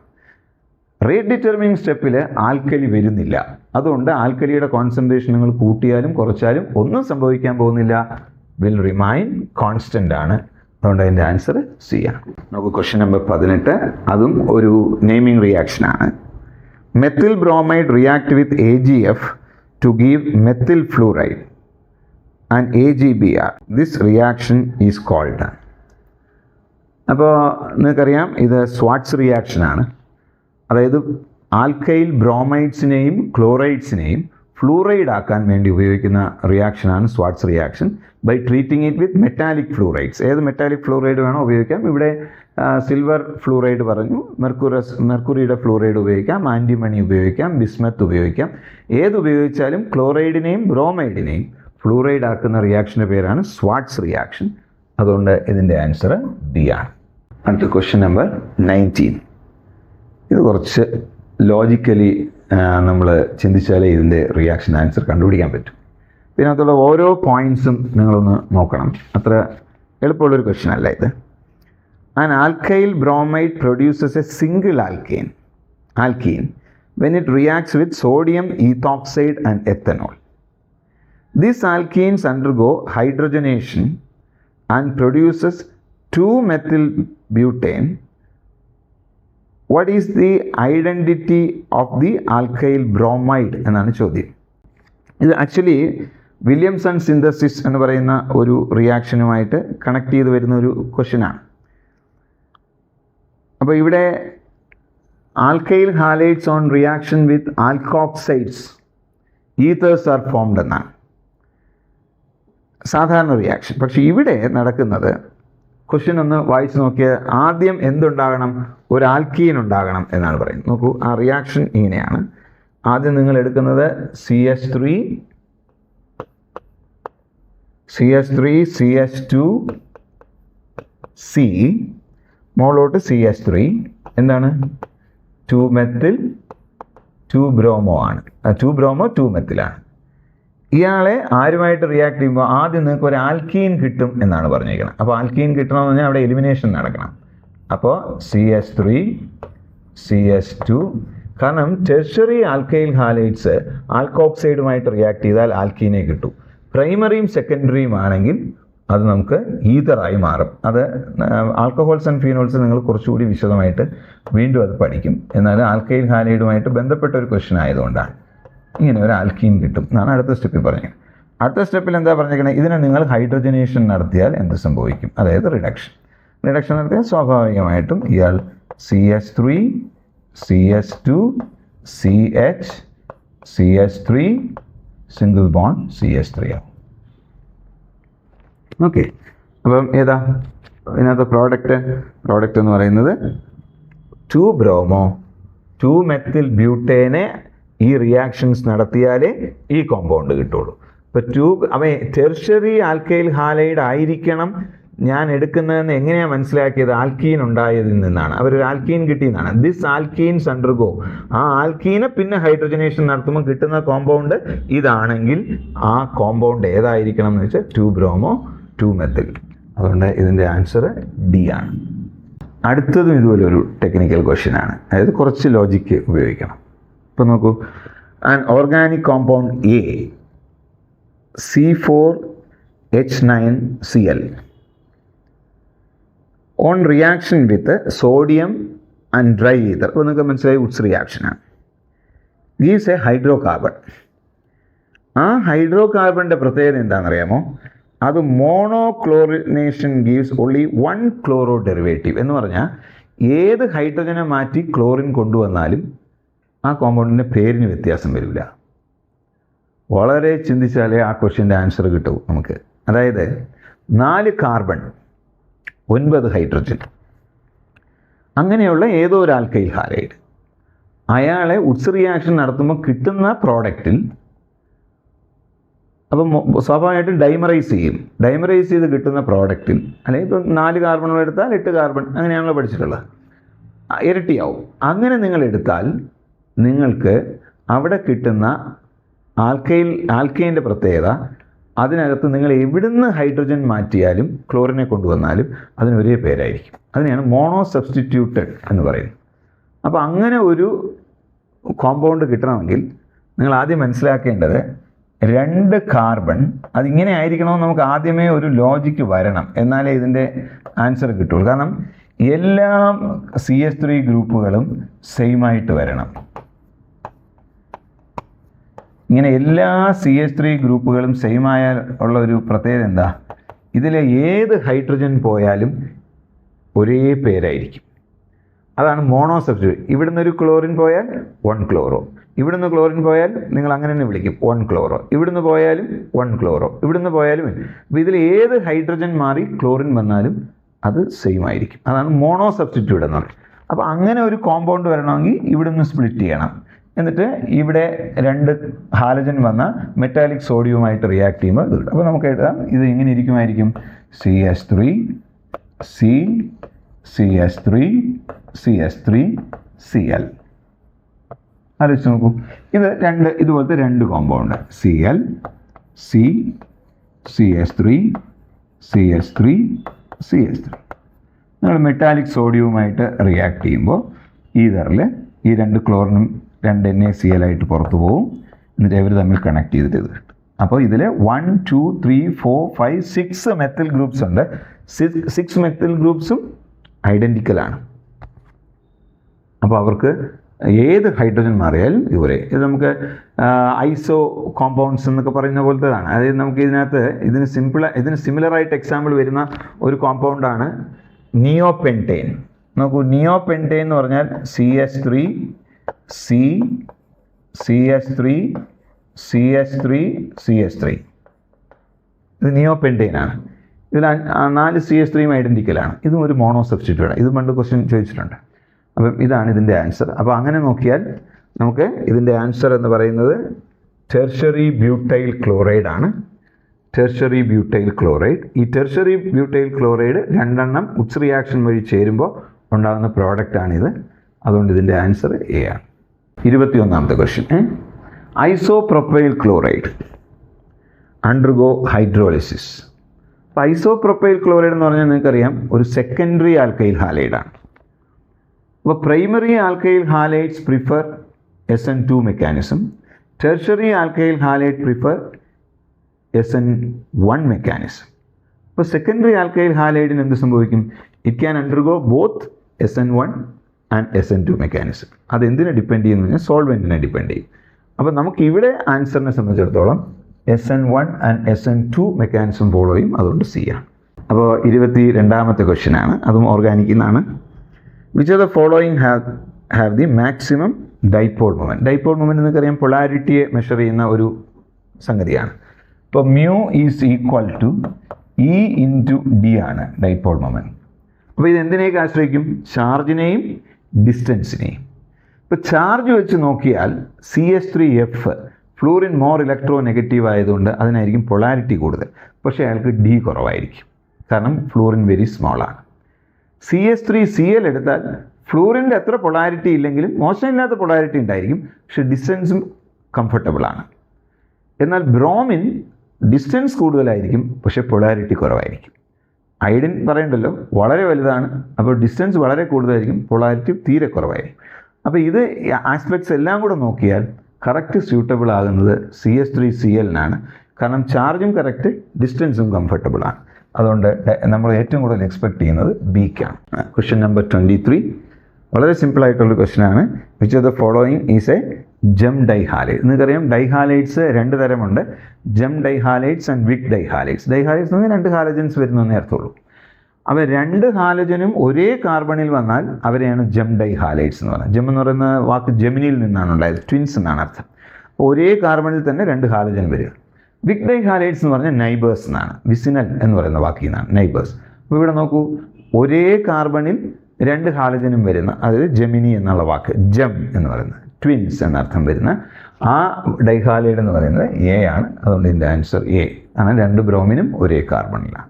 റേറ്റ് ഡിറ്റർമിനിങ് സ്റ്റെപ്പിൽ ആൽക്കലി വരുന്നില്ല. അതുകൊണ്ട് ആൽക്കലിയുടെ കോൺസെൻട്രേഷൻ നിങ്ങൾ കൂട്ടിയാലും കുറച്ചാലും ഒന്നും സംഭവിക്കാൻ പോകുന്നില്ല. വിൽ റിമൈൻ കോൺസ്റ്റൻ്റ് ആണ്. അതുകൊണ്ട് അതിൻ്റെ ആൻസർ സി ആണ്. നമുക്ക് ക്വസ്റ്റ്യൻ നമ്പർ 18. അതും ഒരു നെയിമിംഗ് റിയാക്ഷനാണ്. Methyl bromide react with AgF to give methyl fluoride and AgBr. This reaction is called. അപ്പോൾ നിങ്ങൾക്കറിയാം ഇത് സ്വാട്സ് റിയാക്ഷനാണ്. അതായത് ആൽക്കൈൽ ബ്രോമൈഡ്സിനെയും ക്ലോറൈഡ്സിനെയും ഫ്ലൂറൈഡ് ആക്കാൻ വേണ്ടി ഉപയോഗിക്കുന്ന റിയാക്ഷനാണ് Swarts reaction. By treating it with metallic fluorides. ഏത് മെറ്റാലിക് ഫ്ലൂറൈഡ് വേണോ ഉപയോഗിക്കാം. ഇവിടെ സിൽവർ ഫ്ലൂറൈഡ് പറഞ്ഞു, മെർക്കുറിയുടെ ഫ്ലൂറൈഡ് ഉപയോഗിക്കാം, ആൻറ്റിമണി ഉപയോഗിക്കാം, ബിസ്മത്ത് ഉപയോഗിക്കാം. ഏത് ഉപയോഗിച്ചാലും ക്ലോറൈഡിനെയും ബ്രോമൈഡിനെയും ഫ്ലൂറൈഡ് ആക്കുന്ന റിയാക്ഷൻ്റെ പേരാണ് സ്വാട്സ് റിയാക്ഷൻ. അതുകൊണ്ട് ഇതിൻ്റെ ആൻസർ ഡി ആണ്. അടുത്ത ക്വസ്റ്റ്യൻ നമ്പർ 19. ഇത് കുറച്ച് ലോജിക്കലി നമ്മൾ ചിന്തിച്ചാലേ ഇതിൻ്റെ റിയാക്ഷൻ ആൻസർ കണ്ടുപിടിക്കാൻ പറ്റും. പിന്നെ അതുള്ള ഓരോ പോയിൻറ്റ്സും നിങ്ങളൊന്ന് നോക്കണം. അത്ര എളുപ്പമുള്ളൊരു ക്വസ്റ്റ്യൻ അല്ല ഇത്. An alkyl bromide produces a single alkane. alkene, when it reacts with sodium ethoxide and ethanol. These alkenes undergo hydrogenation and produces 2-methylbutane. What is the identity of the alkyl bromide എന്നാണ് ചോദ്യം. ഇത് actually Williamson synthesis എന്ന് പറയുന്ന ഒരു റിയാക്ഷനുമായിട്ട് connect ചെയ്ത് വരുന്ന ഒരു ക്വസ്റ്റ്യനാണ്. അപ്പോൾ ഇവിടെ alkyl halides on reaction with alkoxides ethers are formed എന്നാണ് സാധാരണ റിയാക്ഷൻ. പക്ഷേ ഇവിടെ നടക്കുന്നത്, ക്വസ്റ്റ്യൻ ഒന്ന് വായിച്ച് നോക്കിയാൽ ആദ്യം എന്തുണ്ടാകണം? ഒരു ആൽക്കീൻ ഉണ്ടാകണം എന്നാണ് പറയുന്നത്. നോക്കൂ, ആ റിയാക്ഷൻ ഇങ്ങനെയാണ്. ആദ്യം നിങ്ങൾ എടുക്കുന്നത് CH3 CH2 C മോളോട്ട് CH3 എന്താണ്? 2-മെത്തിൽ 2-ബ്രോമോ ആണ്. 2-ബ്രോമോ 2-മെത്തിലാണ്. ഇയാളെ ആരുമായിട്ട് റിയാക്ട് ചെയ്യുമ്പോൾ ആദ്യം നിങ്ങൾക്ക് ഒരു ആൽക്കീൻ കിട്ടും എന്നാണ് പറഞ്ഞിരിക്കുന്നത്. അപ്പോൾ ആൽക്കീൻ കിട്ടണമെന്ന് പറഞ്ഞാൽ അവിടെ എലിമിനേഷൻ നടക്കണം. അപ്പോൾ CH3 CH2, കാരണം ടെർഷ്യറി ആൽക്കൈൽ ഹാലൈഡ്സ് ആൽക്കോക്സൈഡുമായിട്ട് റിയാക്ട് ചെയ്താൽ ആൽക്കീനെ കിട്ടും. പ്രൈമറിയും സെക്കൻഡറിയും ആണെങ്കിൽ അത് നമുക്ക് ഈതറായി മാറും. അത് ആൽക്കഹോൾസ് ആൻഡ് ഫീനോൾസ് നിങ്ങൾ കുറച്ചുകൂടി വിശദമായിട്ട് വീണ്ടും അത് പഠിക്കും. എന്നാൽ ആൽക്കൈൽ ഹാലൈഡുമായിട്ട് ബന്ധപ്പെട്ട ഒരു ക്വസ്റ്റ്യൻ ആയതുകൊണ്ടാണ് ഇങ്ങനെ ഒരു ആൽക്കീൻ കിട്ടും എന്നാണ് അടുത്ത സ്റ്റെപ്പിൽ പറഞ്ഞത്. അടുത്ത സ്റ്റെപ്പിൽ എന്താ പറഞ്ഞിരിക്കുന്നത്? ഇതിനെ നിങ്ങൾ ഹൈഡ്രജനേഷൻ നടത്തിയാൽ എന്ത് സംഭവിക്കും? അതായത് റിഡക്ഷൻ നടത്തിയാൽ സ്വാഭാവികമായിട്ടും ഇയാൾ CH3 CH2 CH CH3 single bond CH3 ആവും. ഓക്കെ, അപ്പം ഏതാ ഇതിനകത്ത് പ്രോഡക്റ്റ് എന്ന് പറയുന്നത് 2-ബ്രോമോ 2-മെത്തിൽബ്യൂട്ടേനെ ഈ റിയാക്ഷൻസ് നടത്തിയാലേ ഈ കോമ്പൗണ്ട് കിട്ടുള്ളൂ. ഇപ്പോൾ അവൻ ടെർഷ്യറി ആൽക്കൈൽ ഹാലൈഡ് ആയിരിക്കണം ഞാൻ എടുക്കുന്നതെന്ന് എങ്ങനെയാണ് മനസ്സിലാക്കിയത്? ആൽക്കീൻ ഉണ്ടായതിൽ നിന്നാണ്. അവരൊരു ആൽക്കീൻ കിട്ടിയെന്നാണ്. ദിസ് ആൽക്കീൻസ് അണ്ടർഗോ, ആ ആൽക്കീനെ പിന്നെ ഹൈഡ്രജനേഷൻ നടത്തുമ്പോൾ കിട്ടുന്ന കോമ്പൗണ്ട് ഇതാണെങ്കിൽ ആ കോമ്പൗണ്ട് ഏതായിരിക്കണം എന്ന് വെച്ചാൽ 2-ബ്രോമോ 2-മെത്തിൽ. അതുകൊണ്ട് ഇതിൻ്റെ ആൻസർ D ആണ്. അടുത്തതും ഇതുപോലെ ഒരു ടെക്നിക്കൽ ക്വസ്റ്റ്യൻ ആണ്. അതായത് കുറച്ച് ലോജിക്ക് ഉപയോഗിക്കണം. ഇപ്പോൾ നോക്കൂ, an organic compound A C4H9Cl on reaction with sodium and dry ether. അപ്പോൾ നിങ്ങൾക്ക് മനസ്സിലായി വുഡ്സ് റിയാക്ഷനാണ്. Gives a hydrocarbon. ആ ഹൈഡ്രോ കാർബണിൻ്റെ പ്രത്യേകത എന്താണെന്നറിയാമോ? അത് monochlorination gives only 1 chloro derivative. എന്ന് പറഞ്ഞാൽ ഏത് ഹൈഡ്രജനെ മാറ്റി ക്ലോറിൻ കൊണ്ടുവന്നാലും ആ കോമ്പൗണ്ടിൻ്റെ പേരിന് വ്യത്യാസം വരില്ല. വളരെ ചിന്തിച്ചാലേ ആ ക്വസ്റ്റ്യൻ്റെ ആൻസർ കിട്ടൂ നമുക്ക്. അതായത് 4 കാർബൺ 9 ഹൈഡ്രജൻ അങ്ങനെയുള്ള ഏതോ ഒരു ആൽക്കൈൽ ഹാലൈഡ് അയാളെ വുഡ്സ് റിയാക്ഷൻ നടത്തുമ്പോൾ കിട്ടുന്ന പ്രോഡക്റ്റിൽ അപ്പം സ്വാഭാവികമായിട്ടും ഡൈമറൈസ് ചെയ്ത് കിട്ടുന്ന പ്രോഡക്റ്റിൽ, അല്ലെങ്കിൽ ഇപ്പം 4 കാർബൺ എടുത്താൽ 8 കാർബൺ അങ്ങനെയാണല്ലോ പഠിച്ചിട്ടുള്ളത്, ഇരട്ടിയാവും. അങ്ങനെ നിങ്ങൾ എടുത്താൽ നിങ്ങൾക്ക് അവിടെ കിട്ടുന്ന ആൽക്കൈൻ്റെ പ്രത്യേകത, അതിനകത്ത് നിങ്ങൾ എവിടുന്ന് ഹൈഡ്രജൻ മാറ്റിയാലും ക്ലോറിനെ കൊണ്ടുവന്നാലും അതിന് ഒരേ പേരായിരിക്കും. അതിനെയാണ് മോണോ സബ്സ്റ്റിറ്റ്യൂട്ടഡ് എന്ന് പറയുന്നത്. അപ്പോൾ അങ്ങനെ ഒരു കോമ്പൗണ്ട് കിട്ടണമെങ്കിൽ നിങ്ങൾ ആദ്യം മനസ്സിലാക്കേണ്ടത് 2 കാർബൺ അതിങ്ങനെ ആയിരിക്കണമെന്ന് നമുക്ക് ആദ്യമേ ഒരു ലോജിക്ക് വരണം. എന്നാലേ ഇതിൻ്റെ ആൻസർ കിട്ടുള്ളൂ. കാരണം എല്ലാ CH3 ഗ്രൂപ്പുകളും സെയിം ആയിട്ട് വരണം. ഇങ്ങനെ എല്ലാ CH3 ഗ്രൂപ്പുകളും സെയിം ആയാൽ ഉള്ള ഒരു പ്രത്യേകത എന്താ? ഇതിലെ ഏത് ഹൈഡ്രജൻ പോയാലും ഒരേ പേരായിരിക്കും. അതാണ് മോണോ സബ്സ്റ്റിറ്റ്യൂട്ട്. ഇവിടുന്ന് ഒരു ക്ലോറിൻ പോയാൽ 1 ക്ലോറോ, ഇവിടുന്ന് ക്ലോറിൻ പോയാൽ നിങ്ങൾ അങ്ങനെ തന്നെ വിളിക്കും 1 ക്ലോറോ, ഇവിടുന്ന് പോയാലും 1 ക്ലോറോ, ഇവിടുന്ന് പോയാലും. അപ്പോൾ ഇതിൽ ഏത് ഹൈഡ്രജൻ മാറി ക്ലോറിൻ വന്നാലും അത് സെയിം ആയിരിക്കും. അതാണ് മോണോ സബ്സ്റ്റിറ്റ്യൂട്ട് എന്ന് പറയുന്നത്. അപ്പോൾ അങ്ങനെ ഒരു കോമ്പൗണ്ട് വരണമെങ്കിൽ ഇവിടുന്ന് സ്പ്ലിറ്റ് ചെയ്യണം. എന്നിട്ട് ഇവിടെ 2 ഹാലജൻ വന്ന മെറ്റാലിക് സോഡിയവുമായിട്ട് റിയാക്ട് ചെയ്യുമ്പോൾ ഇത് കിട്ടും. അപ്പോൾ നമുക്ക് എഴുതാം, ഇത് ഇങ്ങനെ ഇരിക്കുമായിരിക്കും CH3 C CH3 CH3 Cl. ആലോചിച്ച് നോക്കൂ, ഇത് ഇതുപോലത്തെ 2 compound Cl C CH3 CH3 CH3. നിങ്ങൾ മെറ്റാലിക് സോഡിയവുമായിട്ട് റിയാക്ട് ചെയ്യുമ്പോൾ ഈതറിൽ ഈ 2 ക്ലോറിനും 2 NaCl ആയിട്ട് പുറത്ത് പോകും. എന്നിട്ട് ഇവർ തമ്മിൽ കണക്ട് ചെയ്തിട്ട് ഇത് കിട്ടും. അപ്പോൾ ഇതിൽ 1, 2, 3, 4, 5, 6 മെത്തിൽ ഗ്രൂപ്പ്സ് ഉണ്ട്. 6 മെത്തിൽ ഗ്രൂപ്പ്സും ഐഡൻറ്റിക്കലാണ്. അപ്പോൾ അവർക്ക് ഏത് ഹൈഡ്രജൻ മാറിയാലും ഇവരെ ഇത് നമുക്ക് ഐസോ കോമ്പൗണ്ട്സ് എന്നൊക്കെ പറയുന്ന പോലത്തേതാണ്. അതായത് നമുക്ക് ഇതിന് സിമിലറായിട്ട് എക്സാമ്പിൾ വരുന്ന ഒരു കോമ്പൗണ്ടാണ് നിയോപെൻറ്റേൻ. നോക്കൂ, നിയോപെൻറ്റേൻ എന്ന് പറഞ്ഞാൽ CH3 C CH3 CH3 CH3. ഇത് നിയോപെൻറ്റേനാണ്. ഇതിൽ 4 CH3 ഐഡൻറ്റിക്കലാണ്. ഇതും ഒരു മോണോ സബ്സ്റ്റിറ്റ്യൂട്ടാണ്. ഇത് പണ്ട് ക്വസ്റ്റ്യൻ ചോദിച്ചിട്ടുണ്ട്. അപ്പം ഇതാണ് ഇതിൻ്റെ ആൻസർ. അപ്പോൾ അങ്ങനെ നോക്കിയാൽ നമുക്ക് ഇതിൻ്റെ ആൻസർ എന്ന് പറയുന്നത് ടെർഷ്യറി ബ്യൂട്ടൈൽ ക്ലോറൈഡ് ആണ്. Tertiary butyl chloride. ഈ ടെർഷ്യറി ബ്യൂട്ടൈൽ ക്ലോറൈഡ് 2 എണ്ണം ഉച്ച് റിയാക്ഷൻ വഴി ചേരുമ്പോൾ ഉണ്ടാകുന്ന പ്രോഡക്റ്റാണിത്. അതുകൊണ്ട് ഇതിൻ്റെ ആൻസർ എ ആണ്. 21ാമത്തെ question. Isopropyl chloride undergo hydrolysis. അപ്പോൾ ഐസോപ്രൊപ്പൈൽ ക്ലോറൈഡ് എന്ന് പറഞ്ഞാൽ നിങ്ങൾക്കറിയാം ഒരു സെക്കൻഡറി ആൽക്കൈൽ ഹാലൈഡാണ്. അപ്പോൾ primary alkyl halides prefer SN2 mechanism. Tertiary alkyl halide prefer SN1 mechanism. അപ്പോൾ സെക്കൻഡറി ആൽക്കൈൽ ഹാലൈഡിന് എന്ത് സംഭവിക്കും? It can undergo both SN1 and SN2 mechanism. അതെന്തിനെ ഡിപ്പെൻഡ് ചെയ്യുന്നു കഴിഞ്ഞാൽ സോൾവെൻറ്റിനെ ഡിപ്പെൻഡ് ചെയ്യും. അപ്പോൾ നമുക്ക് ഇവിടെ ആൻസറിനെ സംബന്ധിച്ചിടത്തോളം SN1 and SN2 mechanism follow ചെയ്യും. അതുകൊണ്ട് C ആണ്. അപ്പോൾ 22ാമത്തെ ക്വസ്റ്റ്യൻ ആണ്. അതും ഓർഗാനിക്കിൽ നിന്നാണ്. Which of the following have the maximum dipole moment? Dipole moment എന്നറിയാം പൊളാരിറ്റിയെ മെഷർ ചെയ്യുന്ന ഒരു സംഗതിയാണ്. ഇപ്പോൾ mu is equal to E into D ആണ് ഡൈപോൾ മൊമെൻറ്റ്. അപ്പോൾ ഇത് എന്തിനെയൊക്കെ ആശ്രയിക്കും? ചാർജിനെയും ഡിസ്റ്റൻസിനെയും. ഇപ്പോൾ ചാർജ് വെച്ച് നോക്കിയാൽ CH3F fluorine more electro negative ആയതുകൊണ്ട് അതിനായിരിക്കും പൊളാരിറ്റി കൂടുതൽ. പക്ഷേ അയാൾക്ക് D കുറവായിരിക്കും. കാരണം ഫ്ലൂറിൻ വെരി സ്മോളാണ്. CH3Cl എടുത്താൽ ഫ്ലൂറിൻ്റെ അത്ര പൊളാരിറ്റി ഇല്ലെങ്കിലും മോശമില്ലാത്ത പൊളാരിറ്റി ഉണ്ടായിരിക്കും. പക്ഷെ ഡിസ്റ്റൻസും കംഫർട്ടബിളാണ്. എന്നാൽ ബ്രോമിൻ ഡിസ്റ്റൻസ് കൂടുതലായിരിക്കും, പക്ഷേ പൊളാരിറ്റി കുറവായിരിക്കും. അയഡിൻ പറയണ്ടല്ലോ വളരെ വലുതാണ്. അപ്പോൾ ഡിസ്റ്റൻസ് വളരെ കൂടുതലായിരിക്കും, പൊളാരിറ്റി തീരെ കുറവായിരിക്കും. അപ്പോൾ ഇത് ആസ്പെക്ട്സ് എല്ലാം കൂടെ നോക്കിയാൽ കറക്റ്റ് സ്യൂട്ടബിൾ ആകുന്നത് CH3Cl-നാണ്. കാരണം ചാർജും കറക്റ്റ്, ഡിസ്റ്റൻസും കംഫർട്ടബിളാണ്. അതുകൊണ്ട് നമ്മൾ ഏറ്റവും കൂടുതൽ എക്സ്പെക്ട് ചെയ്യുന്നത് ബിക്കാണ്. ക്വസ്റ്റ്യൻ നമ്പർ 23 വളരെ സിമ്പിളായിട്ടുള്ള ക്വസ്റ്റ്യനാണ്. Which of the following is A ജം ഡൈഹാലൈഡ്. നിങ്ങൾക്കറിയാം ഡൈഹാലൈഡ്സ് 2 തരമുണ്ട്. ജം ഡൈഹാലൈഡ്സ് ആൻഡ് വിക് ഡൈഹാലൈഡ്സ്. ഡൈഹാലൈഡ്സ് എന്ന് പറഞ്ഞാൽ 2 ഹാലജൻസ് വരുന്നതെന്നേ അർത്ഥമുള്ളൂ. അപ്പോൾ 2 ഹാലജനും ഒരേ കാർബണിൽ വന്നാൽ അവരെയാണ് ജം ഡൈഹാലൈഡ്സ് എന്ന് പറയുന്നത്. ജം എന്ന് പറയുന്ന വാക്ക് ജെമിനിയിൽ നിന്നാണ് ഉണ്ടായത്. ട്വിൻസ് എന്നാണ് അർത്ഥം. ഒരേ കാർബണിൽ തന്നെ 2 ഹാലജൻ വരിക. വിക് ഡൈഹാലൈഡ്സ് എന്ന് പറഞ്ഞാൽ നൈബേഴ്സ് എന്നാണ്. വിസിനൽ എന്ന് പറയുന്ന വാക്കിൽ നിന്നാണ് നൈബേഴ്സ്. അപ്പോൾ ഇവിടെ നോക്കൂ, ഒരേ കാർബണിൽ 2 ഹാലജനും വരുന്ന, അതായത് ജെമിനി എന്നുള്ള വാക്ക്, ജം എന്ന് പറയുന്നത് ട്വിൻസ് എന്നർത്ഥം വരുന്ന ആ ഡൈഹാലൈഡ് എന്ന് പറയുന്നത് എ ആണ്. അതുകൊണ്ട് ഇതിൻ്റെ ആൻസർ എ ആണ്. 2 ബ്രോമിനും ഒരേ കാർബണിലാണ്.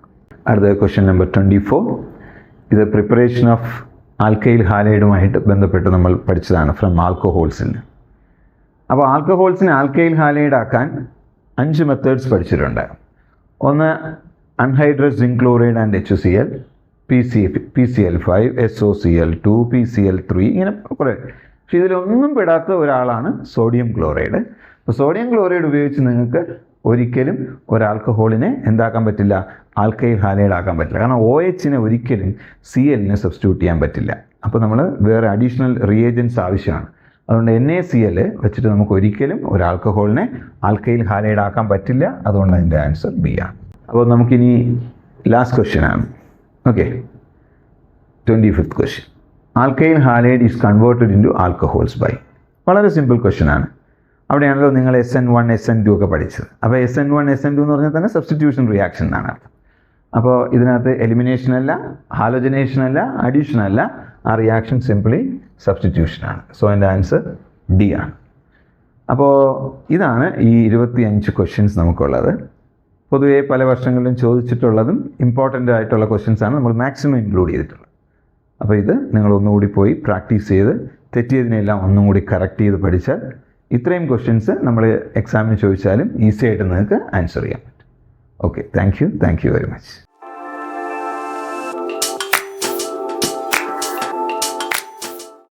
അടുത്ത ക്വസ്റ്റ്യൻ നമ്പർ 24. ഇത് പ്രിപ്പറേഷൻ ഓഫ് ആൽക്കൈൽ ഹാലൈഡുമായിട്ട് ബന്ധപ്പെട്ട് നമ്മൾ പഠിച്ചതാണ് ഫ്രം ആൽക്കഹോൾസിൽ. അപ്പോൾ ആൽക്കഹോൾസിനെ ആൽക്കൈൽ ഹാലൈഡ് ആക്കാൻ 5 മെത്തേഡ്സ് പഠിച്ചിട്ടുണ്ട്. ഒന്ന് anhydrous zinc chloride and HCl, PCl5, SOCl2, PCl3, ഇങ്ങനെ കുറേ. പക്ഷെ ഇതിലൊന്നും പെടാത്ത ഒരാളാണ് സോഡിയം ക്ലോറൈഡ്. അപ്പോൾ സോഡിയം ക്ലോറൈഡ് ഉപയോഗിച്ച് നിങ്ങൾക്ക് ഒരിക്കലും ഒരു ആൽക്കഹോളിനെ എന്താക്കാൻ പറ്റില്ല? ആൽക്കൈൽ ഹാലൈഡ് ആക്കാൻ പറ്റില്ല. കാരണം OHനെ ഒരിക്കലും Cl-നെ സബ്സ്റ്റിറ്റ്യൂട്ട് ചെയ്യാൻ പറ്റില്ല. അപ്പോൾ നമ്മൾ വേറെ അഡീഷണൽ റിയേജൻസ് ആവശ്യമാണ്. അതുകൊണ്ട് NaCl വെച്ചിട്ട് നമുക്ക് ഒരിക്കലും ഒരു ആൽക്കഹോളിനെ ആൽക്കൈൽ ഹാലൈഡ് ആക്കാൻ പറ്റില്ല. അതുകൊണ്ട് അതിൻ്റെ ആൻസർ ബി ആണ്. അപ്പോൾ നമുക്കിനി ലാസ്റ്റ് ക്വസ്റ്റ്യൻ ആണ്. Okay, 25th question. Alkyl halide is converted into alcohols by. വളരെ സിമ്പിൾ ക്വസ്റ്റ്യൻ ആണ്. അവിടെയാണല്ലോ നിങ്ങൾ SN1 SN2 ഒക്കെ പഠിച്ചത്. അപ്പോൾ SN1 SN2 എന്ന് പറഞ്ഞാൽ തന്നെ സബ്സ്റ്റിറ്റ്യൂഷൻ റിയാക്ഷൻ എന്നാണ് അർത്ഥം. അപ്പോൾ ഇതിനകത്ത് എലിമിനേഷൻ അല്ല, ഹാലോജനേഷൻ അല്ല, അഡീഷൻ അല്ല. ആ റിയാക്ഷൻ സിംപ്ലി സബ്സ്റ്റിറ്റ്യൂഷനാണ്. സോ അതിൻ്റെ ആൻസർ ഡി ആണ്. അപ്പോൾ ഇതാണ് ഈ 25 ക്വസ്റ്റ്യൻസ് നമുക്കുള്ളത്. പൊതുവേ പല വർഷങ്ങളിലും ചോദിച്ചിട്ടുള്ളതും ഇമ്പോർട്ടൻ്റ് ആയിട്ടുള്ള ക്വസ്റ്റ്യൻസാണ് നമ്മൾ മാക്സിമം ഇൻക്ലൂഡ് ചെയ്തിട്ടുള്ളത്. അപ്പോൾ ഇത് നിങ്ങൾ ഒന്നുകൂടി പോയി പ്രാക്ടീസ് ചെയ്ത് തെറ്റിയതിനെല്ലാം ഒന്നും കൂടി കറക്റ്റ് ചെയ്ത് പഠിച്ചാൽ ഇത്രയും ക്വസ്റ്റ്യൻസ് നമ്മൾ എക്സാമിന് ചോദിച്ചാലും ഈസി ആയിട്ട് നിങ്ങൾക്ക് ആൻസർ ചെയ്യാൻ പറ്റും. Okay, thank you very much.